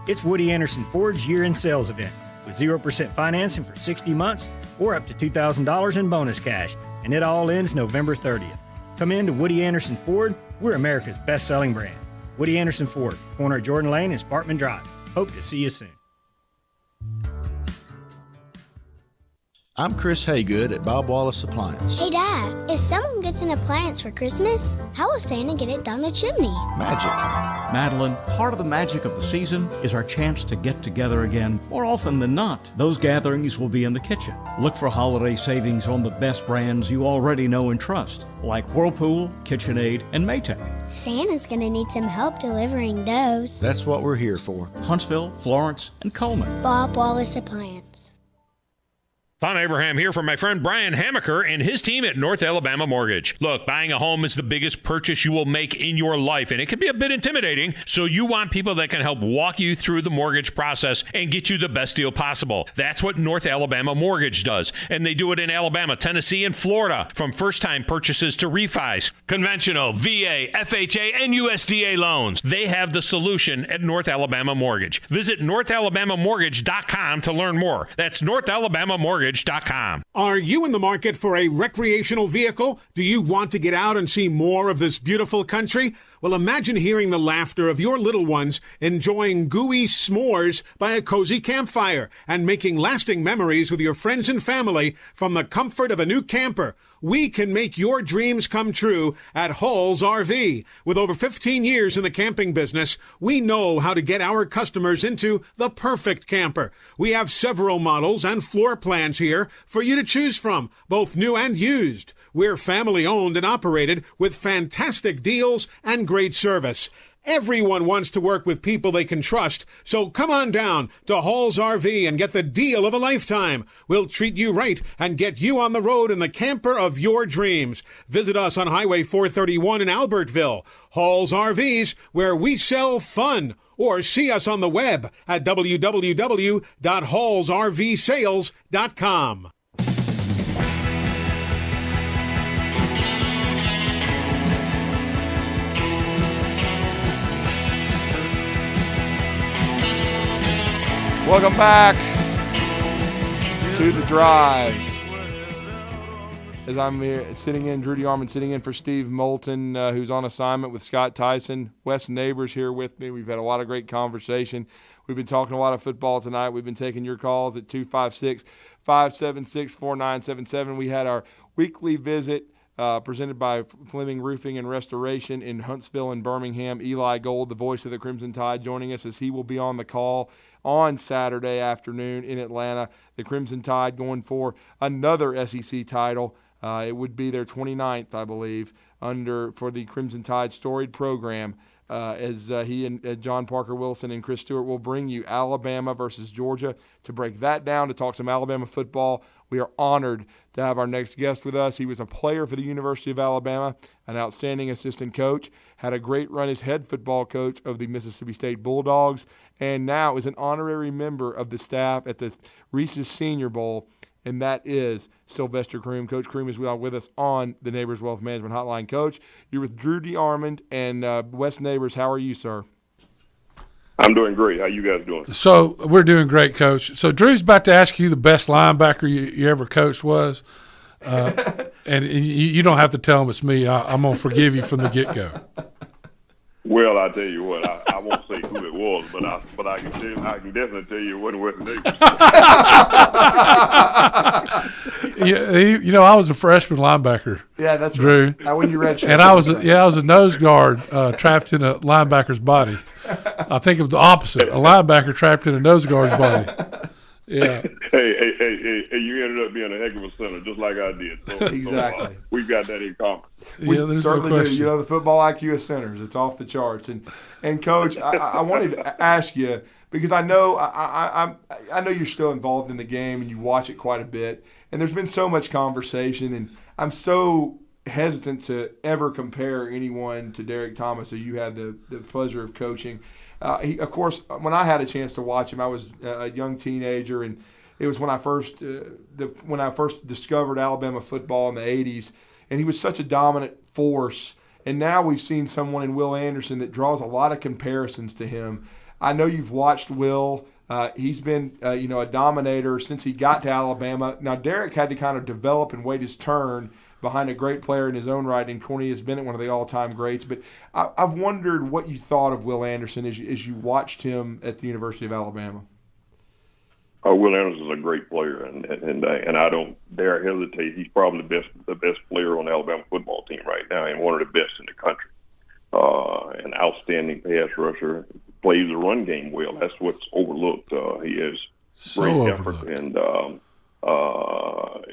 It's Woody Anderson Ford's year-end sales event with 0% financing for 60 months or up to $2,000 in bonus cash, and it all ends November 30th. Come in to Woody Anderson Ford. We're America's best-selling brand. Woody Anderson Ford, corner of Jordan Lane and Sparkman Drive. Hope to see you soon. I'm Chris Haygood at Bob Wallace Appliance. Hey, Dad, if someone gets an appliance for Christmas, how will Santa get it down the chimney? Magic. Madeline, part of the magic of the season is our chance to get together again. More often than not, those gatherings will be in the kitchen. Look for holiday savings on the best brands you already know and trust, like Whirlpool, KitchenAid, and Maytag. Santa's gonna need some help delivering those. That's what we're here for. Huntsville, Florence, and Coleman. Bob Wallace Appliance. Tom Abraham here from my friend Brian Hamaker and his team at North Alabama Mortgage. Look, buying a home is the biggest purchase you will make in your life, and it can be a bit intimidating, so you want people that can help walk you through the mortgage process and get you the best deal possible. That's what North Alabama Mortgage does, and they do it in Alabama, Tennessee, and Florida, from first-time purchases to refis, conventional, VA, FHA, and USDA loans. They have the solution at North Alabama Mortgage. Visit NorthAlabamaMortgage.com to learn more. That's NorthAlabamaMortgage.com. Are you in the market for a recreational vehicle? Do you want to get out and see more of this beautiful country? Well, imagine hearing the laughter of your little ones enjoying gooey s'mores by a cozy campfire and making lasting memories with your friends and family from the comfort of a new camper. We can make your dreams come true at Hall's RV. With over 15 years in the camping business, we know how to get our customers into the perfect camper. We have several models and floor plans here for you to choose from, both new and used. We're family owned and operated with fantastic deals and great service. Everyone wants to work with people they can trust, so come on down to Hall's RV and get the deal of a lifetime. We'll treat you right and get you on the road in the camper of your dreams. Visit us on Highway 431 in Albertville. Hall's RVs, where we sell fun. Or see us on the web at www.hallsrvsales.com. Welcome back to The Drive. As I'm here sitting in, Drew DeArmond sitting in for Steve Moulton, who's on assignment with Scott Tyson. Wes Neighbors here with me. We've had a lot of great conversation. We've been talking a lot of football tonight. We've been taking your calls at 256-576-4977. We had our weekly visit presented by Fleming Roofing and Restoration in Huntsville and Birmingham. Eli Gold, the voice of the Crimson Tide, joining us as he will be on the call on Saturday afternoon in Atlanta. The Crimson Tide going for another SEC title. It would be their 29th, I believe, for the Crimson Tide storied program. As he and John Parker Wilson and Chris Stewart will bring you Alabama versus Georgia to break that down, to talk some Alabama football. We are honored to have our next guest with us. He was a player for the University of Alabama, an outstanding assistant coach, had a great run as head football coach of the Mississippi State Bulldogs, and now is an honorary member of the staff at the Reese's Senior Bowl, and that is Sylvester Croom. Coach Croom is with us on the Neighbors Wealth Management Hotline. Coach, you're with Drew DeArmond and Wes Neighbors. How are you, sir? I'm doing great. How you guys doing? So we're doing great, Coach. So Drew's about to ask you the best linebacker you ever coached was, and you don't have to tell him it's me. I'm going to forgive you from the get-go. Well, I tell you what, I won't say who it was, but I can definitely tell you it wasn't Wes Neighbors. I was a freshman linebacker. Yeah, that's Drew. Right. When you redshirt. And I was a nose guard trapped in a linebacker's body. I think it was the opposite. A linebacker trapped in a nose guard's body. Yeah. Hey, you ended up being a heck of a center, just like I did. So, exactly. We've got that in common. We certainly no do. You know, the football IQ of centers, it's off the charts. And Coach, I wanted to ask you, because I know you're still involved in the game and you watch it quite a bit, and there's been so much conversation, and I'm so hesitant to ever compare anyone to Derek Thomas, who you had the pleasure of coaching. Of course, when I had a chance to watch him, I was a young teenager, and it was when I first discovered Alabama football in the 80s, and he was such a dominant force. And now we've seen someone in Will Anderson that draws a lot of comparisons to him. I know you've watched Will. He's been a dominator since he got to Alabama. Now, Derek had to kind of develop and wait his turn behind a great player in his own right, and Cornelius Bennett, one of the all-time greats. But I've wondered what you thought of Will Anderson as you watched him at the University of Alabama. Will Anderson is a great player, and I don't dare hesitate. He's probably the best player on the Alabama football team right now, and one of the best in the country. An outstanding pass rusher, plays the run game well. That's what's overlooked. He has great effort, and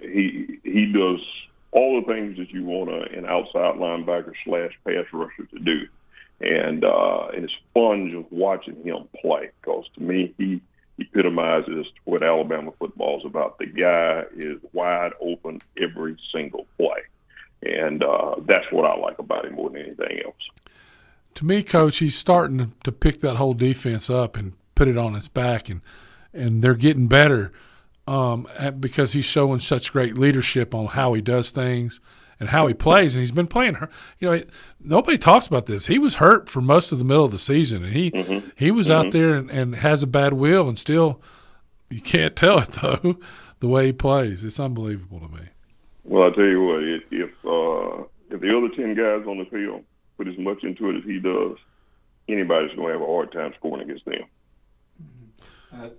he does all the things that you want an outside linebacker / pass rusher to do. And it's fun just watching him play, because to me, he epitomizes what Alabama football is about. The guy is wide open every single play. And that's what I like about him more than anything else. To me, Coach, he's starting to pick that whole defense up and put it on its back, and they're getting better because he's showing such great leadership on how he does things and how he plays. And he's been playing. Nobody talks about this. He was hurt for most of the middle of the season, and he was out there and has a bad wheel, and still you can't tell it though the way he plays. It's unbelievable to me. Well, I tell you what, if the other 10 guys on the field put as much into it as he does, anybody's going to have a hard time scoring against them.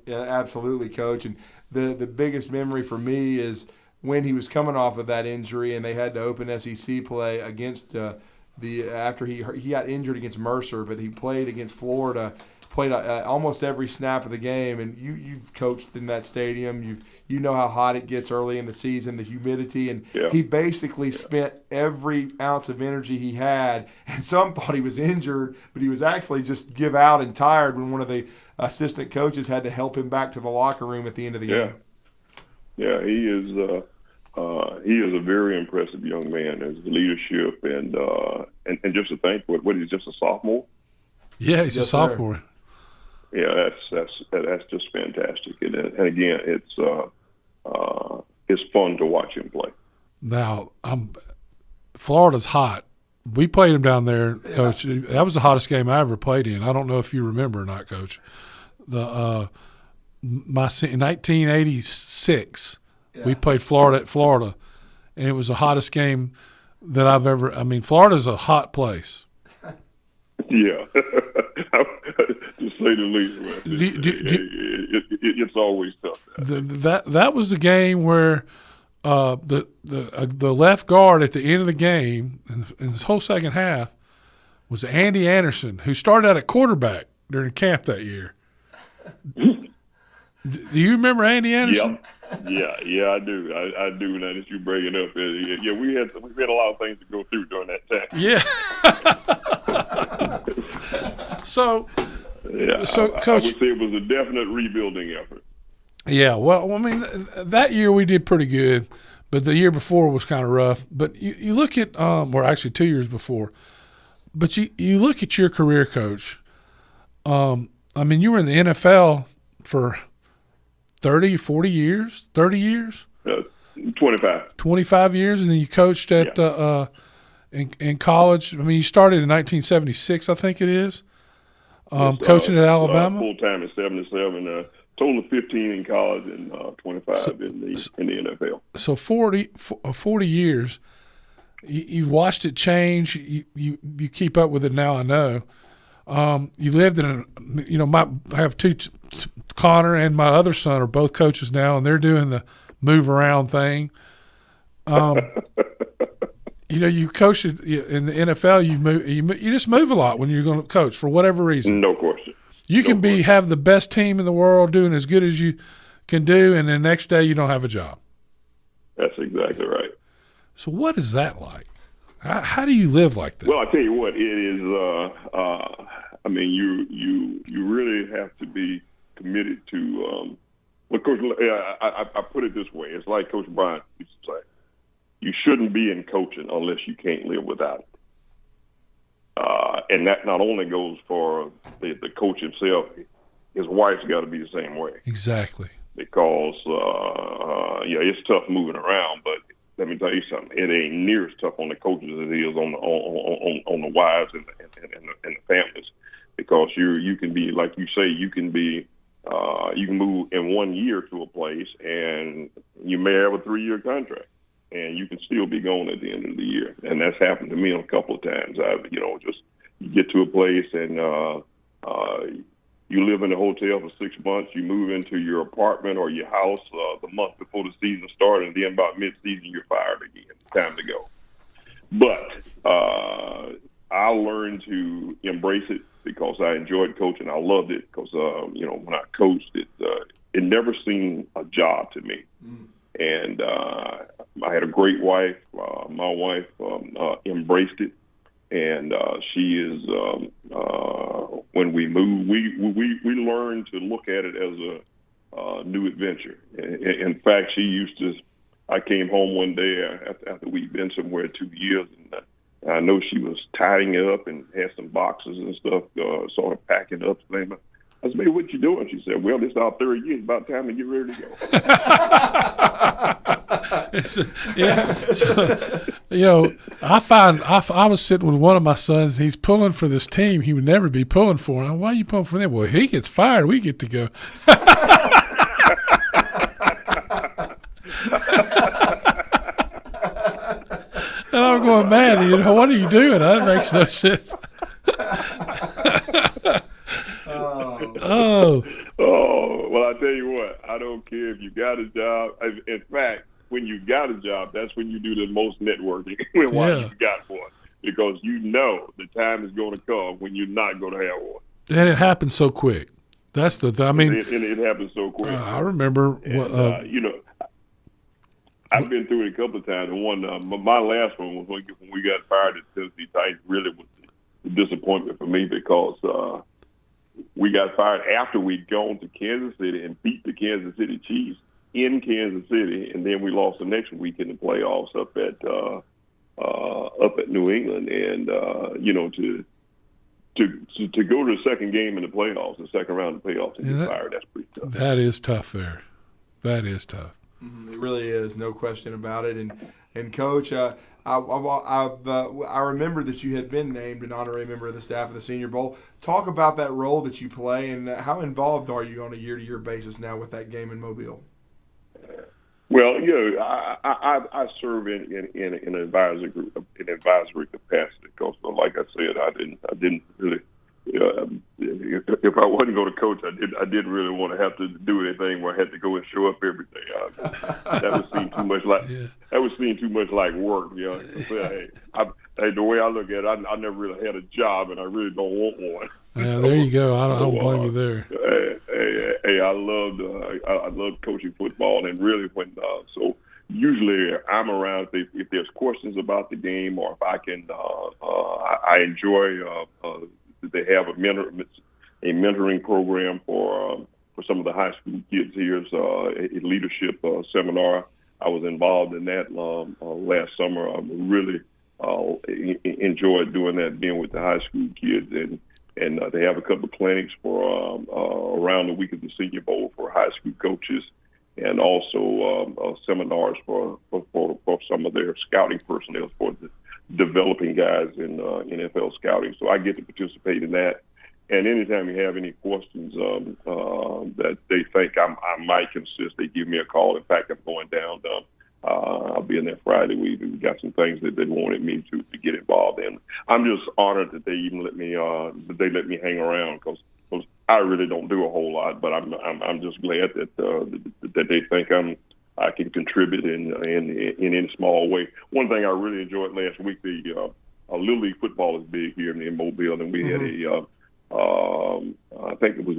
Yeah, absolutely, Coach. And the biggest memory for me is when he was coming off of that injury and they had to open SEC play against after he got injured against Mercer, but he played against Florida, played almost every snap of the game. And you've coached in that stadium. You know how hot it gets early in the season, the humidity, and he basically spent every ounce of energy he had. And some thought he was injured, but he was actually just give out and tired when one of the assistant coaches had to help him back to the locker room at the end of the game. Yeah, he is a very impressive young man. His leadership and just to think, what he's just a sophomore. Yeah, he's a sophomore. Yeah, that's just fantastic. And again, it's fun to watch him play. Now, Florida's hot. We played him down there, Coach. That was the hottest game I ever played in. I don't know if you remember or not, Coach. In 1986, we played Florida at Florida, and it was the hottest game that I've ever. I mean, Florida's a hot place. Yeah, to say the least. It's always tough. That was the game where the left guard at the end of the game in this whole second half was Andy Anderson, who started out at quarterback during camp that year. Do you remember Andy Anderson? Yep. Yeah, I do. I do. Now that you bring it up, yeah, we had a lot of things to go through during that time. Yeah. So, Coach, I would say it was a definite rebuilding effort. Yeah, well, I mean, that year we did pretty good, but the year before was kind of rough. But you look at, or actually 2 years before, but you look at your career, Coach. I mean, you were in the NFL for 30, 40 years, 30 years? 25. 25 years, and then you coached at in college. I mean, you started in 1976, I think it is, coaching at Alabama. Full-time at 77, total of 15 in college and 25 in the NFL. So 40 years. You've watched it change. You keep up with it now, I know. You lived in I have two, Connor and my other son are both coaches now, and they're doing the move around thing. You coach in the NFL. You just move a lot when you're going to coach for whatever reason. No question. You can have the best team in the world doing as good as you can do, and the next day you don't have a job. That's exactly right. So what is that like? How do you live like that? Well, I tell you what, it is. I mean, you really have to be committed to. Well, Coach, I put it this way: it's like Coach Bryant used to say, you shouldn't be in coaching unless you can't live without it. And that not only goes for the coach himself, his wife's got to be the same way. Exactly. Because it's tough moving around, but let me tell you something. It ain't near as tough on the coaches as it is on the wives and the families, because you can be, like you say, you can move in 1 year to a place, and you may have a 3-year contract, and you can still be gone at the end of the year. And that's happened to me a couple of times. Just you get to a place and you live in a hotel for 6 months. You move into your apartment or your house the month before the season started, and then about mid-season you're fired again. It's time to go. But I learned to embrace it because I enjoyed coaching. I loved it because when I coached, it never seemed a job to me. And I had a great wife. My wife embraced it. And she is, when we moved, we learned to look at it as a new adventure. In fact, I came home one day after we'd been somewhere 2 years, and I know she was tidying it up and had some boxes and stuff, sort of packing up. I said, "Baby, what you doing?" She said, "Well, this is our 3rd year. It's about time to get ready to go." I was sitting with one of my sons. He's pulling for this team he would never be pulling for. And why are you pulling for them? Well, he gets fired. We get to go. And I'm going, man, what are you doing? That makes no sense. Oh, well, I tell you what, I don't care if you got a job. In fact, when you got a job, that's when you do the most networking when you got one, because you know the time is going to come when you're not going to have one. And it happens so quick. That's the I mean, it happens so quick. I remember, I've been through it a couple of times. And one, my last one was when we got fired at Tennessee Titans. Really was a disappointment for me because we got fired after we'd gone to Kansas City and beat the Kansas City Chiefs in Kansas City, and then we lost the next week in the playoffs up at New England. And to go to the second game in the playoffs, the second round of the playoffs, and get fired, that's pretty tough. That is tough there. That is tough. It really is, no question about it. And Coach, I remember that you had been named an honorary member of the staff of the Senior Bowl. Talk about that role that you play, and how involved are you on a year-to-year basis now with that game in Mobile? Well, I serve in an advisory capacity because, like I said, I didn't really. If I wasn't going to coach, I didn't really want to have to do anything where I had to go and show up every day. That was seen too much like work. The way I look at it, I never really had a job, and I really don't want one. Yeah, there you go. I don't blame you there. Hey, I loved coaching football, and really so usually I'm around if there's questions about the game, or if I can. I enjoy. They have a mentoring program for some of the high school kids here. It's a leadership seminar. I was involved in that last summer. I really enjoyed doing that, being with the high school kids, and they have a couple of clinics for around the week of the Senior Bowl for high school coaches, and also seminars for some of their scouting personnel for the developing guys in NFL scouting. So I get to participate in that. And anytime you have any questions that they think I might consist, they give me a call. In fact, I'm going down. I'll be in there Friday. We've got some things that they wanted me to get involved in. I'm just honored that they even let me hang around because I really don't do a whole lot. But I'm just glad that they think I can contribute in any small way. One thing I really enjoyed last week, the Little League football is big here in Mobile, and we had I think it was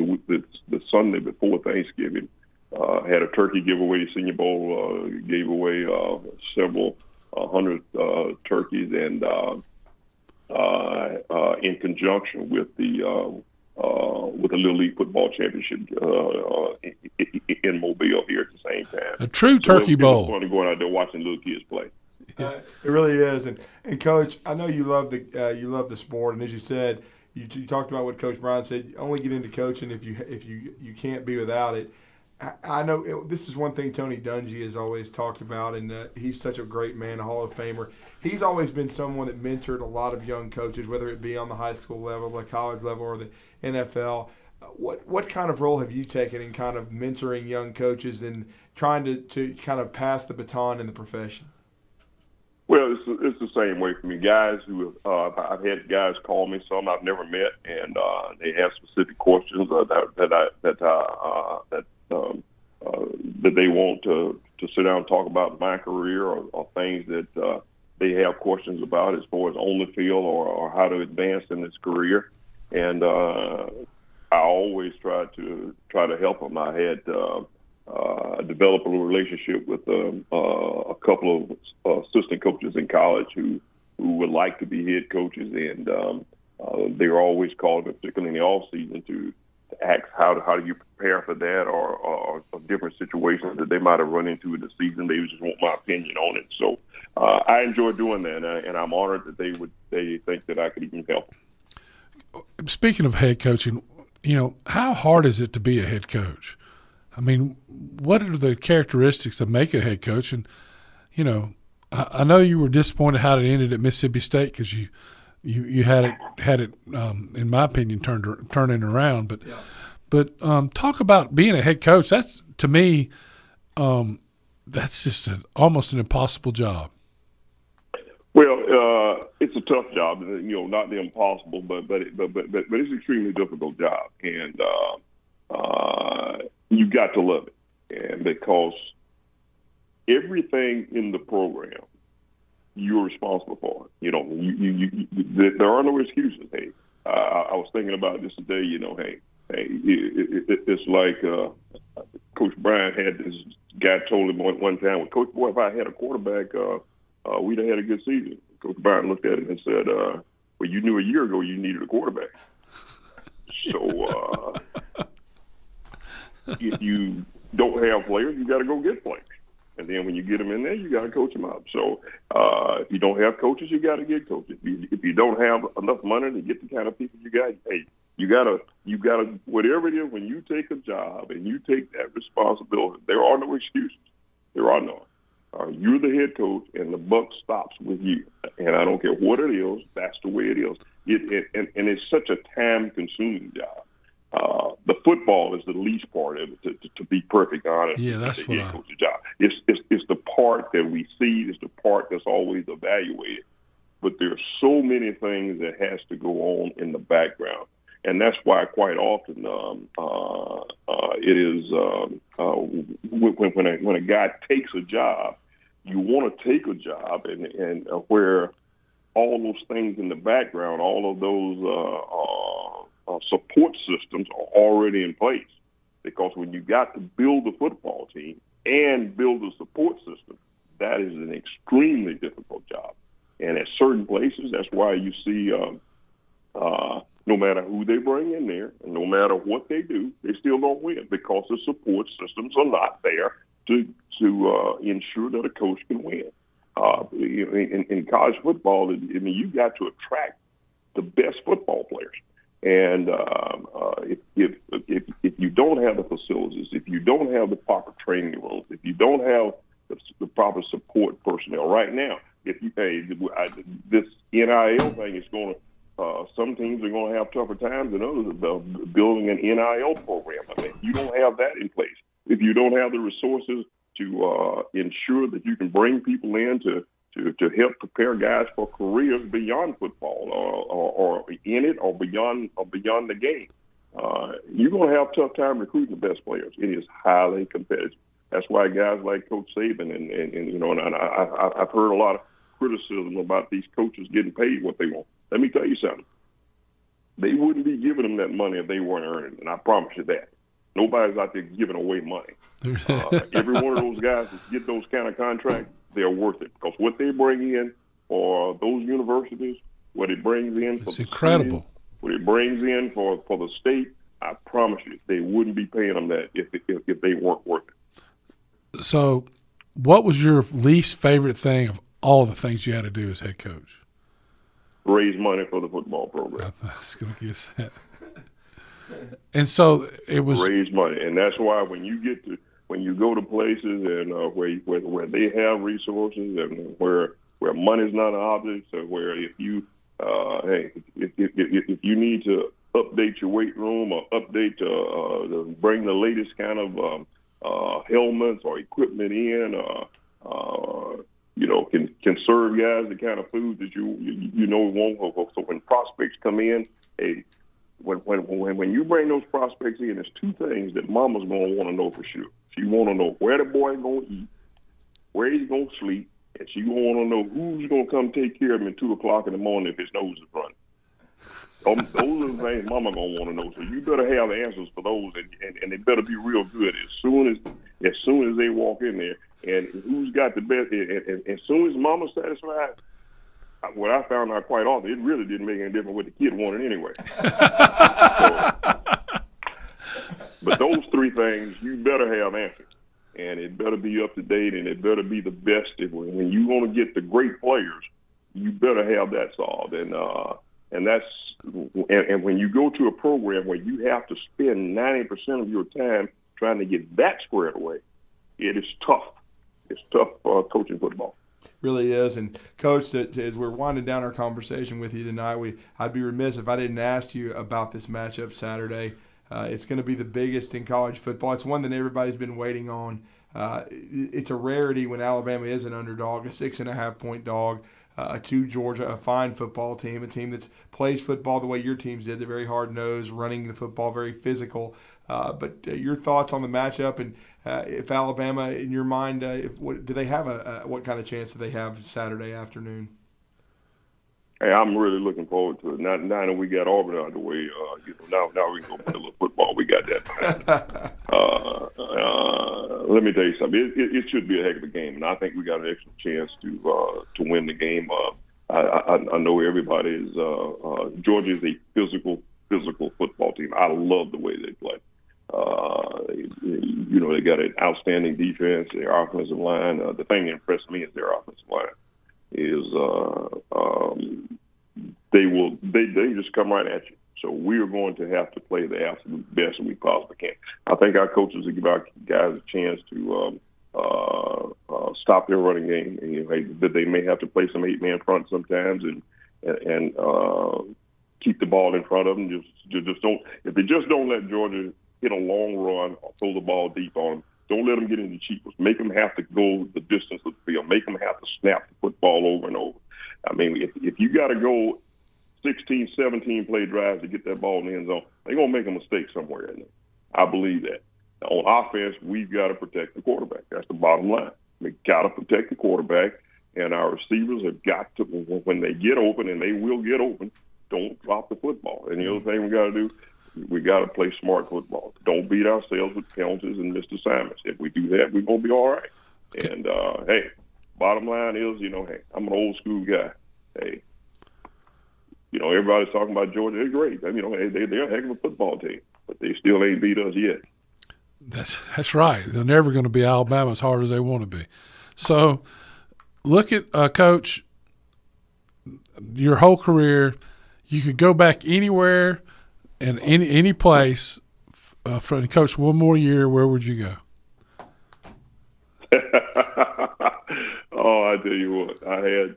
the Sunday before Thanksgiving, had a turkey giveaway. Senior Bowl gave away several hundred turkeys, and in conjunction with the Little League football championship in Mobile here at the same time. A true turkey bowl. It was fun going out there watching little kids play. It really is, and Coach, I know you love the sport, and as you said, you talked about what Coach Brian said. You only get into coaching if you can't be without it. I know this is one thing Tony Dungy has always talked about, and he's such a great man, a Hall of Famer. He's always been someone that mentored a lot of young coaches, whether it be on the high school level, the college level, or the NFL. What kind of role have you taken in kind of mentoring young coaches and trying to kind of pass the baton in the profession? Well, it's the same way for me. Guys who I've had guys call me, some I've never met, and they have specific questions that they want to sit down and talk about my career or things that they have questions about as far as on the field or how to advance in this career. And I always try to help them. I had developed a relationship with a couple of assistant coaches in college who would like to be head coaches, and they were always calling me, particularly in the off season, to ask how do you prepare for that or different situations that they might have run into in the season. They just want my opinion on it. So I enjoy doing that, and I'm honored that they think that I could even help. Speaking of head coaching, how hard is it to be a head coach? I mean, what are the characteristics that make a head coach? And, I know you were disappointed how it ended at Mississippi State because you had it in my opinion turning around. But talk about being a head coach. That's, to me, that's just almost an impossible job. Well, it's a tough job, not the impossible, but it's an extremely difficult job, and you got to love it, and because everything in the program you're responsible for it. There are no excuses. Hey, I was thinking about this today. It's like Coach Bryant had this guy told him one time, "Well, Coach, boy, if I had a quarterback, we'd have had a good season." Coach Bryant looked at him and said, "Well, you knew a year ago you needed a quarterback. So if you don't have players, you got to go get players. And then when you get them in there, you got to coach them up. So if you don't have coaches, you got to get coaches. If you don't have enough money to get the kind of people you got, hey, you gotta whatever it is. When you take a job and you take that responsibility, there are no excuses. There are none. You're the head coach, and the buck stops with you. And I don't care what it is. That's the way it is. And it's such a time-consuming job. The football is the least part of it, to be perfectly honest. Yeah, that's what I... coach's job. It's the part that we see. It's the part that's always evaluated. But there are so many things that has to go on in the background. And that's why quite often it is when a guy takes a job, you want to take a job and where all those things in the background, all of those support systems are already in place. Because when you got to build a football team and build a support system, that is an extremely difficult job. And at certain places, that's why you see no matter who they bring in there and no matter what they do, they still don't win because the support systems are not there to ensure that a coach can win. In college football, you got to attract the best football players. And if you don't have the facilities, if you don't have the proper training rooms, if you don't have the proper support personnel right now, this NIL thing is going to some teams are going to have tougher times than others about building an NIL program. I mean, you don't have that in place. If you don't have the resources to ensure that you can bring people in to help prepare guys for careers beyond football or in it or beyond the game, you're going to have a tough time recruiting the best players. It is highly competitive. That's why guys like Coach Saban and I've heard a lot of criticism about these coaches getting paid what they want. Let me tell you something. They wouldn't be giving them that money if they weren't earning it, and I promise you that. Nobody's out there giving away money. Every one of those guys that get those kind of contracts, they're worth it because what they bring in for those universities, what it brings in for it's incredible. City, what it brings in for the state, I promise you, they wouldn't be paying them that if they weren't worth it. So, what was your least favorite thing of all the things you had to do as head coach? Raise money for the football program. I was going to guess that. And so it was raise money, and that's why when you go to places and where they have resources and where money's not an object, so where if you if you need to update your weight room or update bring the latest kind of helmets or equipment in, can serve guys the kind of food that you want. So when prospects come in, when you bring those prospects in, there's two things that mama's going to want to know for sure. She want to know where the boy going to eat, where he's going to sleep, and she going to want to know who's going to come take care of him at 2 o'clock in the morning if his nose is running. Those are the things mama going to want to know. So you better have answers for those, and they better be real good as soon as they walk in there. And who's got the best? And as soon as mama's satisfied, what I found out quite often, it really didn't make any difference what the kid wanted anyway. But those three things, you better have answers. And it better be up to date, and it better be the best. When you want to get the great players, you better have that solved. And when you go to a program where you have to spend 90% of your time trying to get that squared away, it is tough. It's tough coaching football. Really is. And, Coach, as we're winding down our conversation with you tonight, I'd be remiss if I didn't ask you about this matchup Saturday. It's going to be the biggest in college football. It's one that everybody's been waiting on. It's a rarity when Alabama is an underdog, a 6.5-point dog. to Georgia, a fine football team, a team that plays football the way your teams did. They're very hard-nosed, running the football, very physical. But your thoughts on the matchup, and if Alabama, in your mind, do they have what kind of chance do they have Saturday afternoon? Hey, I'm really looking forward to it. Now that we got Auburn out of the way, now we can go play a little football. We got that. Let me tell you something. It should be a heck of a game, and I think we got an excellent chance to win the game. I know everybody is. Georgia is a physical football team. I love the way they play. They got an outstanding defense. Their offensive line. The thing that impressed me is their offensive line. They just come right at you. So we are going to have to play the absolute best we possibly can. I think our coaches will give our guys a chance to stop their running game. And, they may have to play some 8-man front sometimes and keep the ball in front of them. Just don't. If they just don't let Georgia hit a long run or throw the ball deep on them, don't let them get into cheapers. Make them have to go the distance of the field. Make them have to snap the football over and over. I mean, if you got to go 16, 17 play drives to get that ball in the end zone, they're going to make a mistake somewhere in there. I believe that. Now, on offense, we've got to protect the quarterback. That's the bottom line. We've got to protect the quarterback, and our receivers have got to, when they get open, and they will get open, don't drop the football. And the other thing we got to do, we got to play smart football. Don't beat ourselves with penalties and missed assignments. If we do that, we're going to be all right. Okay. And, hey, bottom line is, hey, I'm an old school guy. Hey, everybody's talking about Georgia. They're great. They're a heck of a football team, but they still ain't beat us yet. That's right. They're never going to be Alabama as hard as they want to be. So look at, Coach, your whole career. You could go back anywhere and any place for Coach one more year. Where would you go? Oh, I tell you what, I had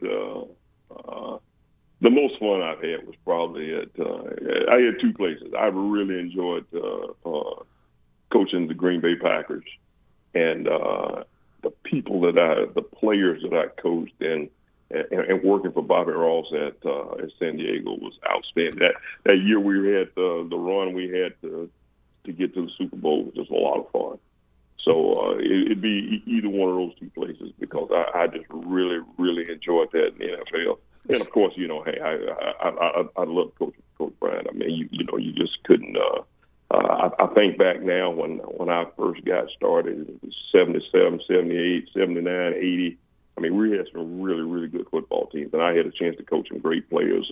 the most fun I've had was probably at. I had two places. I really enjoyed coaching the Green Bay Packers, and the players that I coached, and working for Bobby Ross at San Diego was outstanding. That year we had the run we had to get to the Super Bowl was just a lot of fun. So it'd be either one of those two places because I just really, really enjoyed that in the NFL. And of course, hey, I love Coach Bryant. I mean, you just couldn't. I think back now when I first got started, it was 77, 78, 79, 80. I mean, we had some really, really good football teams, and I had a chance to coach some great players.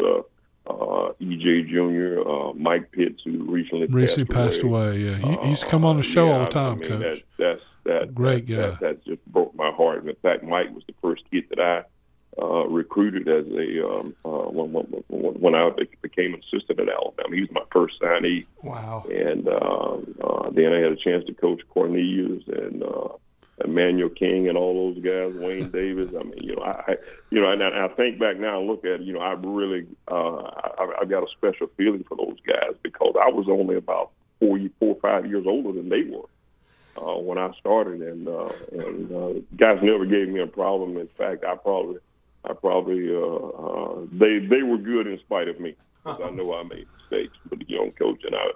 E.J. Jr., Mike Pitts, who recently passed away. Yeah, he used to come on the show all the time, Coach. Great guy. That just broke my heart. And in fact, Mike was the first kid that I recruited as when I became an assistant at Alabama. He was my first signee. Wow. And then I had a chance to coach Cornelius and Emmanuel King and all those guys, Wayne Davis. I mean, I think back now and look at it, I really, I've got a special feeling for those guys because I was only about 4 or 5 years older than they were when I started, and guys never gave me a problem. In fact, I probably they were good in spite of me. I know I made mistakes with a young coach, and I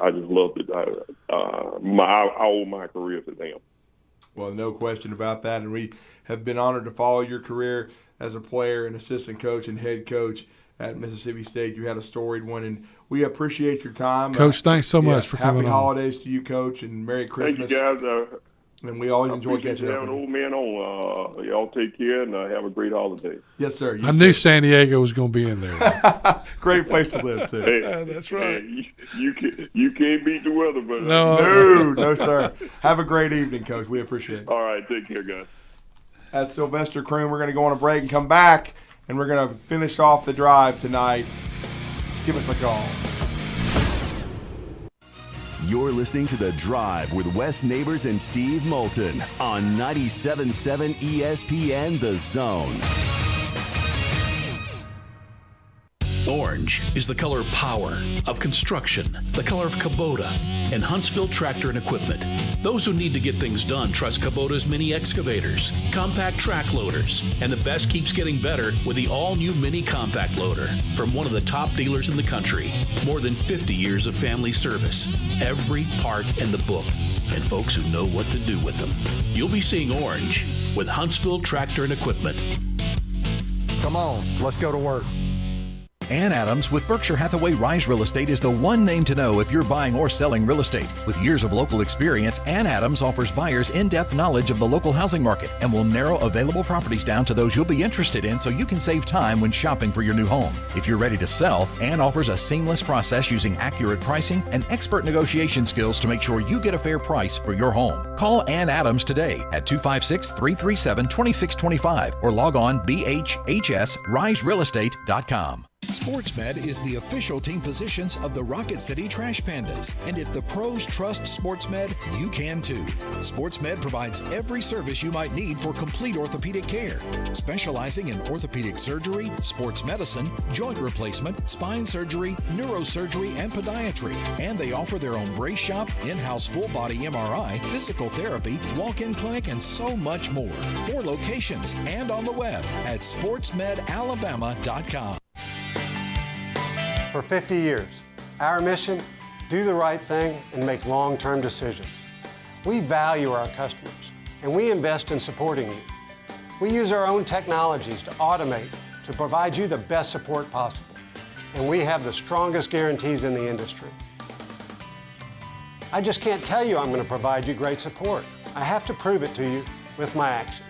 just loved it. I owe my career to them. Well, no question about that, and we have been honored to follow your career as a player and assistant coach and head coach at Mississippi State. You had a storied one, and we appreciate your time. Coach, thanks so much for coming on. Happy holidays to you, Coach, and Merry Christmas. Thank you, guys. And we always enjoy catching up with you. Old man on. Y'all take care and have a great holiday. Yes, sir. I knew San Diego was going to be in there. Great place to live, too. Hey, that's right. Hey, you can't beat the weather, but no, sir. Have a great evening, Coach. We appreciate it. All right, take care, guys. That's Sylvester Croom. We're going to go on a break and come back, and we're going to finish off the drive tonight. Give us a call. You're listening to The Drive with Wes Neighbors and Steve Moulton on 97.7 ESPN The Zone. Orange is the color of power, of construction, the color of Kubota and Huntsville Tractor and Equipment. Those who need to get things done trust Kubota's mini excavators, compact track loaders, and the best keeps getting better with the all-new mini compact loader from one of the top dealers in the country. More than 50 years of family service, every part in the book, and folks who know what to do with them. You'll be seeing orange with Huntsville Tractor and Equipment. Come on, let's go to work. Ann Adams with Berkshire Hathaway Rise Real Estate is the one name to know if you're buying or selling real estate. With years of local experience, Ann Adams offers buyers in-depth knowledge of the local housing market and will narrow available properties down to those you'll be interested in so you can save time when shopping for your new home. If you're ready to sell, Ann offers a seamless process using accurate pricing and expert negotiation skills to make sure you get a fair price for your home. Call Ann Adams today at 256-337-2625 or log on bhhsriserealestate.com. SportsMed is the official team physicians of the Rocket City Trash Pandas. And if the pros trust SportsMed, you can too. SportsMed provides every service you might need for complete orthopedic care, specializing in orthopedic surgery, sports medicine, joint replacement, spine surgery, neurosurgery, and podiatry. And they offer their own brace shop, in-house full-body MRI, physical therapy, walk-in clinic, and so much more. 4 locations and on the web at sportsmedalabama.com. For 50 years, our mission, do the right thing and make long-term decisions. We value our customers, and we invest in supporting you. We use our own technologies to automate, to provide you the best support possible. And we have the strongest guarantees in the industry. I just can't tell you I'm going to provide you great support. I have to prove it to you with my actions.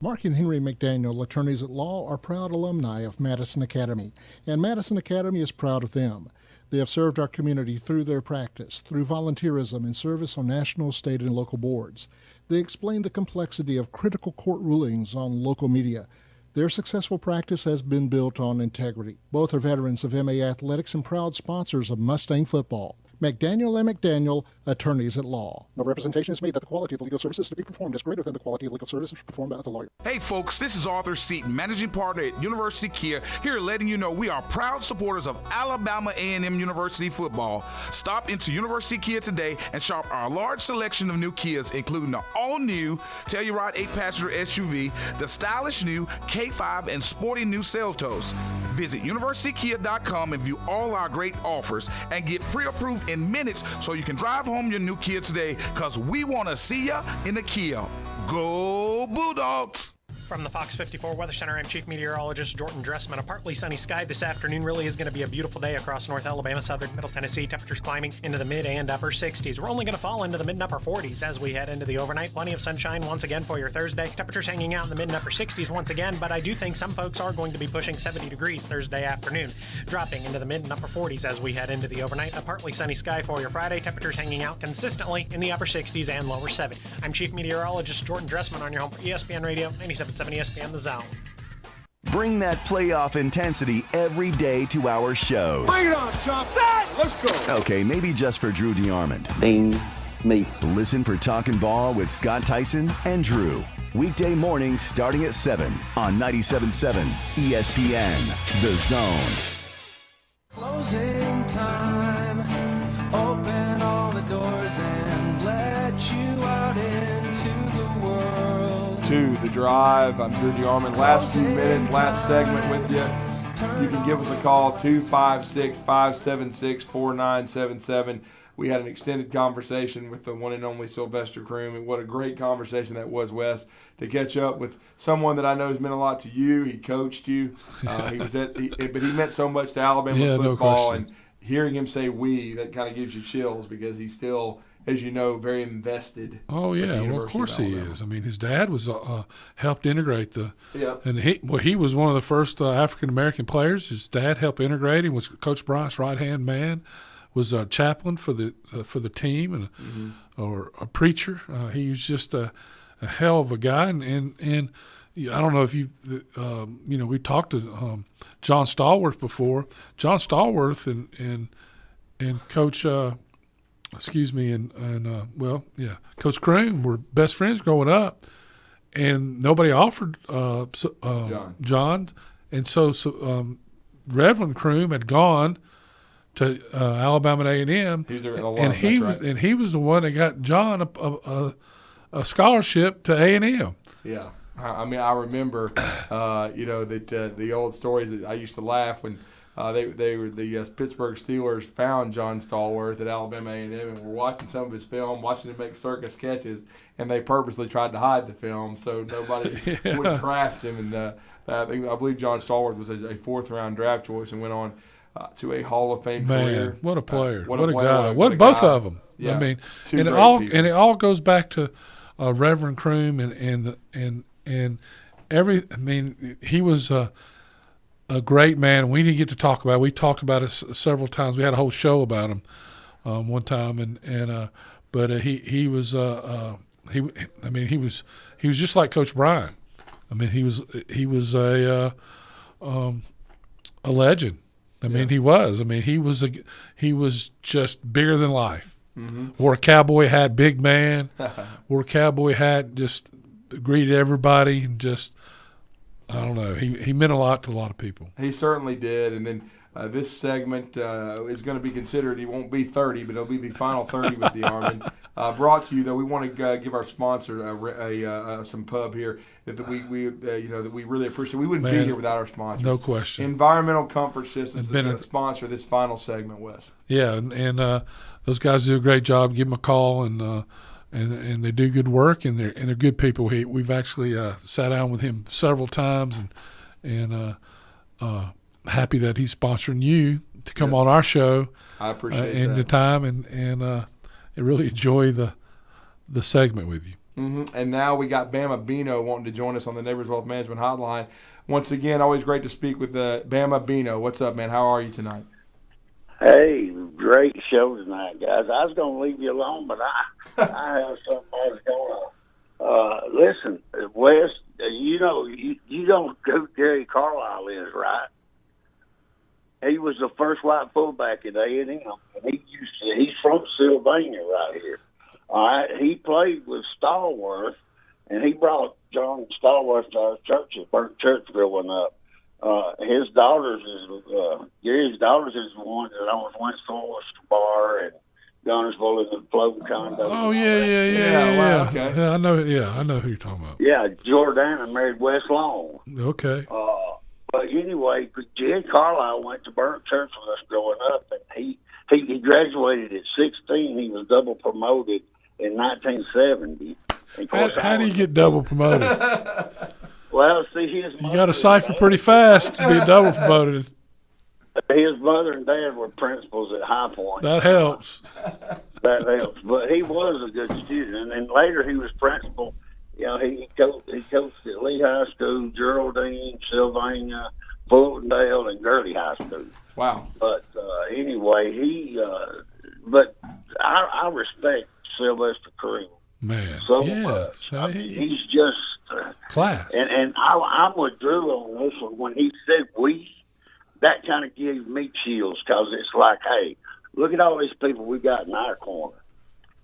Mark and Henry McDaniel, attorneys at law, are proud alumni of Madison Academy, and Madison Academy is proud of them. They have served our community through their practice, through volunteerism and service on national, state, and local boards. They explain the complexity of critical court rulings on local media. Their successful practice has been built on integrity. Both are veterans of MA Athletics and proud sponsors of Mustang football. McDaniel and McDaniel, attorneys at law. No representation is made that the quality of the legal services to be performed is greater than the quality of legal services performed by the lawyer. Hey folks, this is Arthur Seaton, managing partner at University Kia, here letting you know we are proud supporters of Alabama A&M University football. Stop into University Kia today and shop our large selection of new Kias, including the all-new Telluride 8-passenger SUV, the stylish new K5, and sporty new Seltos. Visit universitykia.com and view all our great offers and get pre-approved in minutes so you can drive home your new Kia today, because we want to see ya in the Kia. Go Bulldogs! From the Fox 54 Weather Center, I'm Chief Meteorologist Jordan Dressman. A partly sunny sky this afternoon. Really is going to be a beautiful day across North Alabama, southern Middle Tennessee. Temperatures climbing into the mid and upper 60s. We're only going to fall into the mid and upper 40s as we head into the overnight. Plenty of sunshine once again for your Thursday. Temperatures hanging out in the mid and upper 60s once again, but I do think some folks are going to be pushing 70 degrees Thursday afternoon, dropping into the mid and upper 40s as we head into the overnight. A partly sunny sky for your Friday. Temperatures hanging out consistently in the upper 60s and lower 70s. I'm Chief Meteorologist Jordan Dressman on your home for ESPN Radio, 97.7 ESPN The Zone. Bring that playoff intensity every day to our shows. Bring it on, Chop. Let's go. Okay, maybe just for Drew DeArmond. Bing, me. Listen for Talkin' Ball with Scott Tyson and Drew. Weekday mornings starting at 7 on 97.7 ESPN The Zone. Closing time. Open all the doors and let you out into the world. To the drive. I'm Drew DeArmond. Last few minutes, last segment with you. You can give us a call, 256-576-4977. We had an extended conversation with the one and only Sylvester Croom, and what a great conversation that was, Wes, to catch up with someone that I know has meant a lot to you. He coached you. But he meant so much to Alabama football, and hearing him say "we," that kind of gives you chills, because he's still, as you know, very invested. Oh yeah, well of course he is. I mean, his dad was helped integrate and he was one of the first African American players. His dad helped integrate him. Was Coach Bryant's right hand man. Was a chaplain for the team and or a preacher. He was just a hell of a guy. And I don't know if we talked to John Stallworth before. John Stallworth and Coach. Coach Croom were best friends growing up, and nobody offered John. And so Reverend Croom had gone to Alabama A&M, and he was the one that got John a scholarship to A&M. Yeah, I mean, I remember, that the old stories that I used to laugh when the Pittsburgh Steelers found John Stallworth at Alabama A&M and were watching some of his film, watching him make circus catches, and they purposely tried to hide the film so nobody would craft him. And I believe John Stallworth was a fourth-round draft choice and went on to a Hall of Fame career. What a player! What a player, guy! Both of them. Yeah, I mean, and it all goes back to Reverend Croom and every. I mean, he was a great man. We didn't get to talk about it. We talked about it several times. We had a whole show about him one time, but he was just like Coach Brian. I mean, he was a legend. I mean, he was. I mean, he was just bigger than life. Mm-hmm. Wore a cowboy hat, big man. Wore a cowboy hat, just greeted everybody, and just, I don't know. He meant a lot to a lot of people. He certainly did. And then this segment is going to be considered. He won't be 30, but it'll be the final 30 with DeArmond. Brought to you, though. We want to give our sponsor some pub here that we really appreciate. We wouldn't be here without our sponsors. No question. Environmental Comfort Systems is going to sponsor this final segment, Wes. Yeah, and those guys do a great job. Give them a call, and they do good work, and they're good people. We've actually sat down with him several times, and happy that he's sponsoring you to come on our show. I appreciate in the time, and I really enjoy the segment with you. Mm-hmm. And now we got Bama Bino wanting to join us on the Neighbors Wealth Management Hotline. Once again, always great to speak with Bama Bino. What's up, man? How are you tonight? Hey, great show tonight, guys. I was going to leave you alone, but I have something else going on. Listen, Wes, you know who Gary Carlisle is, right? He was the first white fullback at A&M, and he's from Sylvania right here. All right, he played with Stallworth, and he brought John Stallworth to our church at Burnt Church growing up. Gary's daughters is the one that owns Sylvester Bar and Gunnersville in the floating condo. Oh yeah. Wow, okay. Yeah, I know who you're talking about. Yeah, Jordana married Wes Long. Okay. But anyway, Gary Carlisle went to Burnt Church with us growing up, and he graduated at 16. He was double promoted in 1970. How do you get double promoted? Well, see, his mother, you got to cipher pretty fast to be double promoted. His mother and dad were principals at High Point. That helps. That helps. But he was a good student, and then later he was principal. You know, he coached at Lee High School, Geraldine, Sylvania, Fultondale, and Gurley High School. Wow. But anyway, but I respect Sylvester Croom. Man, so much. I mean, he's just class. And I'm with Drew on this one. When he said we, that kind of gives me chills because it's like, hey, look at all these people we got in our corner.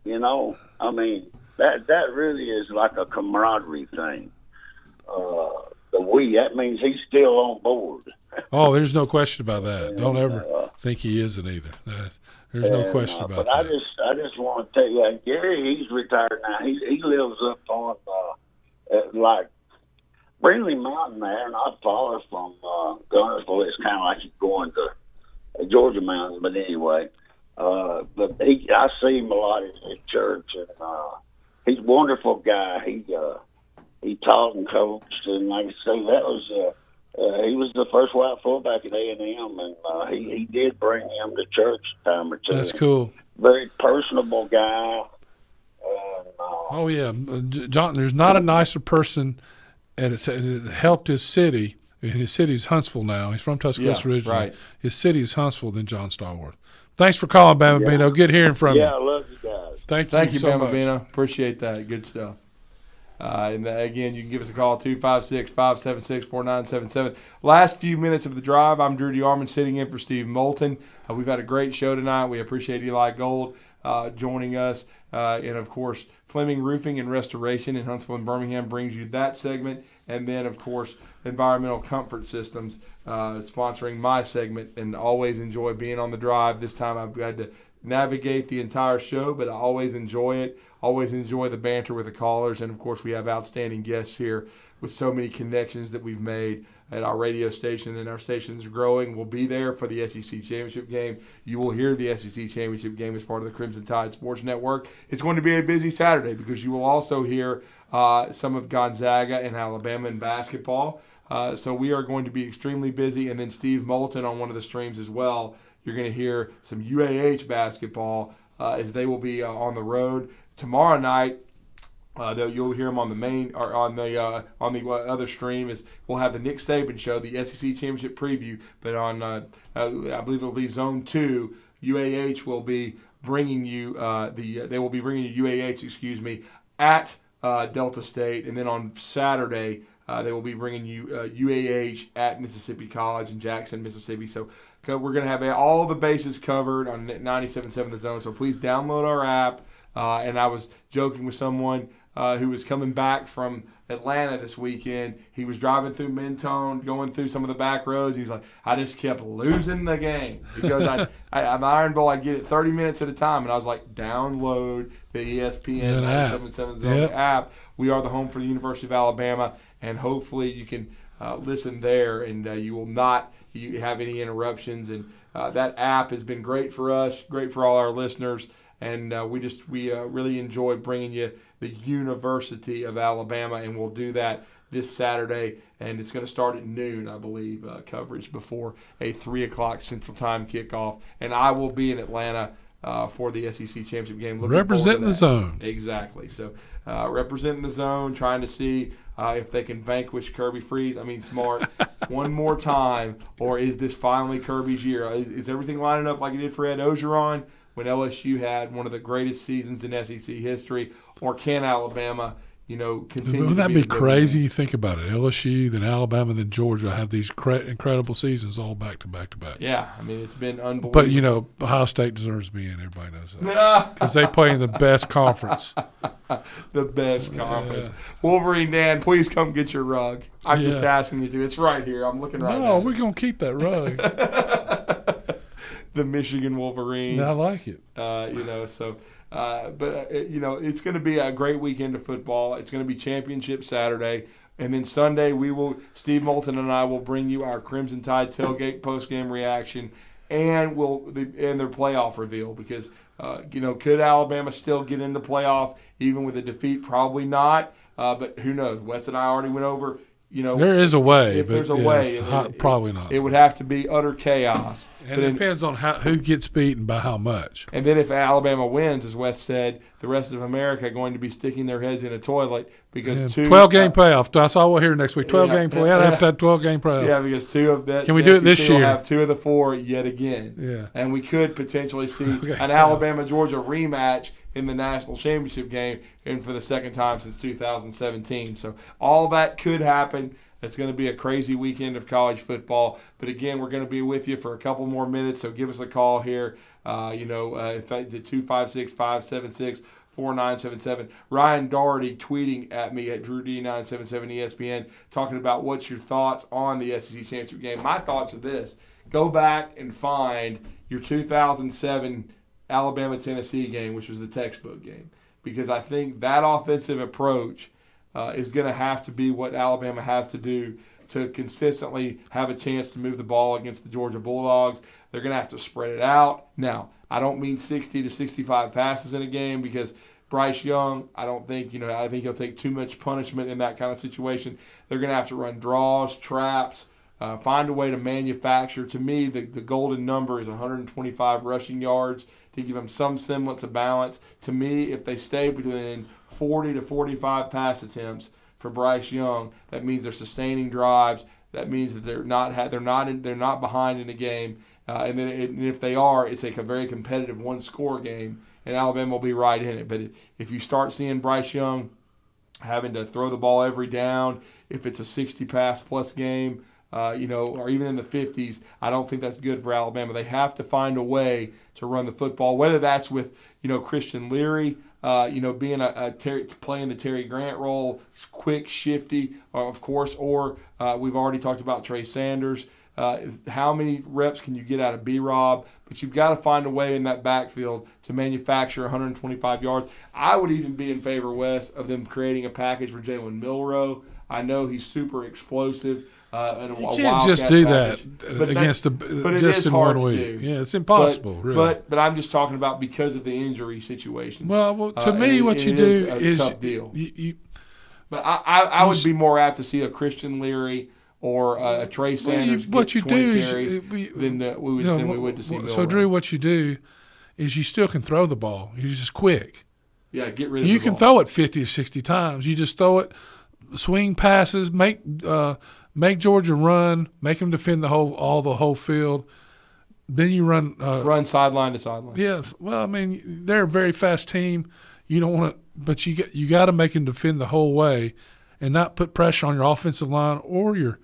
You know, I mean, that really is like a camaraderie thing. The we, that means he's still on board. Oh, there's no question about that. Don't ever think he isn't either. There's no question about that. I just want to tell you, Gary, he's retired now. He lives up on like Brindley Mountain there, not far from Gunnersville. It's kind of like you're going to Georgia Mountain, but anyway. But I see him a lot at church, and he's a wonderful guy. He taught and coached, and like I say, that was he was the first white fullback at A&M, and he did bring him to church a time or two. That's cool. Very personable guy. Oh yeah, John. There's not a nicer person. It helped his city. And his city's Huntsville now. He's from Tuscaloosa originally. Right. His city's Huntsville than John Stallworth. Thanks for calling, Bama Bino. Good hearing from you. Yeah, I love you guys. Thank you so Bama much. Bino. Appreciate that. Good stuff. And again, you can give us a call, 256-576-4977. Last few minutes of the drive, I'm Drew DeArmond sitting in for Steve Moulton. We've had a great show tonight. We appreciate Eli Gold joining us. And, of course, Fleming Roofing and Restoration in Huntsville and Birmingham brings you that segment. And then, of course, Environmental Comfort Systems sponsoring my segment. And always enjoy being on the drive. This time I've had to navigate the entire show, but I always enjoy it. Always enjoy the banter with the callers. And, of course, we have outstanding guests here with so many connections that we've made at our radio station, and our station's growing. We'll be there for the SEC Championship game. You will hear the SEC Championship game as part of the Crimson Tide Sports Network. It's going to be a busy Saturday because you will also hear some of Gonzaga and Alabama in basketball. So we are going to be extremely busy. And then Steve Moulton on one of the streams as well. You're going to hear some UAH basketball as they will be on the road. Tomorrow night, you'll hear them on the main or on the other stream. Is we'll have the Nick Saban show, the SEC Championship preview. But on I believe it'll be Zone 2. UAH will be bringing you they will be bringing you UAH, at Delta State, and then on Saturday they will be bringing you UAH at Mississippi College in Jackson, Mississippi. So we're going to have all the bases covered on 97.7 The Zone. So please download our app. And I was joking with someone who was coming back from Atlanta this weekend. He was driving through Mentone, going through some of the back roads. He's like, I just kept losing the game because on Iron Bowl I get it 30 minutes at a time, and I was like, download the ESPN 97.7 Zone app. We are the home for the University of Alabama, and hopefully you can listen there, and you will not have any interruptions. And that app has been great for us, great for all our listeners. And we really enjoy bringing you the University of Alabama, and we'll do that this Saturday. And it's going to start at noon, I believe, coverage before a 3 o'clock Central Time kickoff. And I will be in Atlanta for the SEC Championship game. Representing the zone. Exactly. So representing the zone, trying to see if they can vanquish Kirby Smart one more time, or is this finally Kirby's year? Is everything lining up like it did for Ed Ogeron when LSU had one of the greatest seasons in SEC history, or can Alabama, continue? Wouldn't that be crazy? You think about it. LSU, then Alabama, then Georgia have these incredible seasons all back to back to back. Yeah, it's been unbelievable. But, Ohio State deserves to be in. Everybody knows that. Because they play in the best conference. The best conference. Wolverine Dan, please come get your rug. I'm just asking you to. It's right here. I'm looking right now. No, we're going to keep that rug. The Michigan Wolverines. I like it. It's going to be a great weekend of football. It's going to be championship Saturday. And then Sunday, Steve Moulton and I will bring you our Crimson Tide tailgate postgame reaction and their playoff reveal because, could Alabama still get in the playoff even with a defeat? Probably not. But who knows? Wes and I already went over, there is a way. If there's a way. Probably not. It would have to be utter chaos. And it depends on who gets beaten by how much. And then if Alabama wins, as Wes said, the rest of America are going to be sticking their heads in a toilet because 12-game playoff. That's all we'll hear next week. 12-game playoff. Have to have 12-game playoff. Yeah, because two of that. Can we do it this year? We'll have 2 of the 4 yet again. Yeah. And we could potentially see an Alabama-Georgia rematch in the national championship game, and for the second time since 2017. So all that could happen. It's going to be a crazy weekend of college football. But, again, we're going to be with you for a couple more minutes, so give us a call here, the 256-576-4977. Ryan Doherty tweeting at me at DrewD977ESPN talking about what's your thoughts on the SEC Championship game. My thoughts are this. Go back and find your 2007 Alabama-Tennessee game, which was the textbook game, because I think that offensive approach is going to have to be what Alabama has to do to consistently have a chance to move the ball against the Georgia Bulldogs. They're going to have to spread it out. Now, I don't mean 60 to 65 passes in a game because Bryce Young, I think he'll take too much punishment in that kind of situation. They're going to have to run draws, traps, find a way to manufacture. To me, the golden number is 125 rushing yards to give them some semblance of balance. To me, if they stay between 40 to 45 pass attempts for Bryce Young, that means they're sustaining drives. That means that they're not behind in the game. And if they are, it's like a very competitive one-score game, and Alabama will be right in it. But if you start seeing Bryce Young having to throw the ball every down, if it's a 60-pass-plus game, or even in the 50s, I don't think that's good for Alabama. They have to find a way to run the football, whether that's with, Christian Leary being playing the Terry Grant role, quick, shifty, of course, or we've already talked about Trey Sanders. How many reps can you get out of B-Rob? But you've got to find a way in that backfield to manufacture 125 yards. I would even be in favor, Wes, of them creating a package for Jalen Milroe. I know he's super explosive. You can't just do that against just in one week. Yeah, it's impossible, really. But I'm just talking about because of the injury situations. Well, to me, what you do is a tough deal. But I would be more apt to see a Christian Leary or a Trey Sanders get 20 carries than we would to see Milroe. So, Drew, what you do is you still can throw the ball. You're just quick. Yeah, get rid of the ball. You can throw it 50 or 60 times. You just throw it, swing passes, make Georgia run, make them defend the whole field. Then you run sideline to sideline. Yes. Well, I mean, they're a very fast team. You don't want to, but you got to make them defend the whole way, and not put pressure on your offensive line or your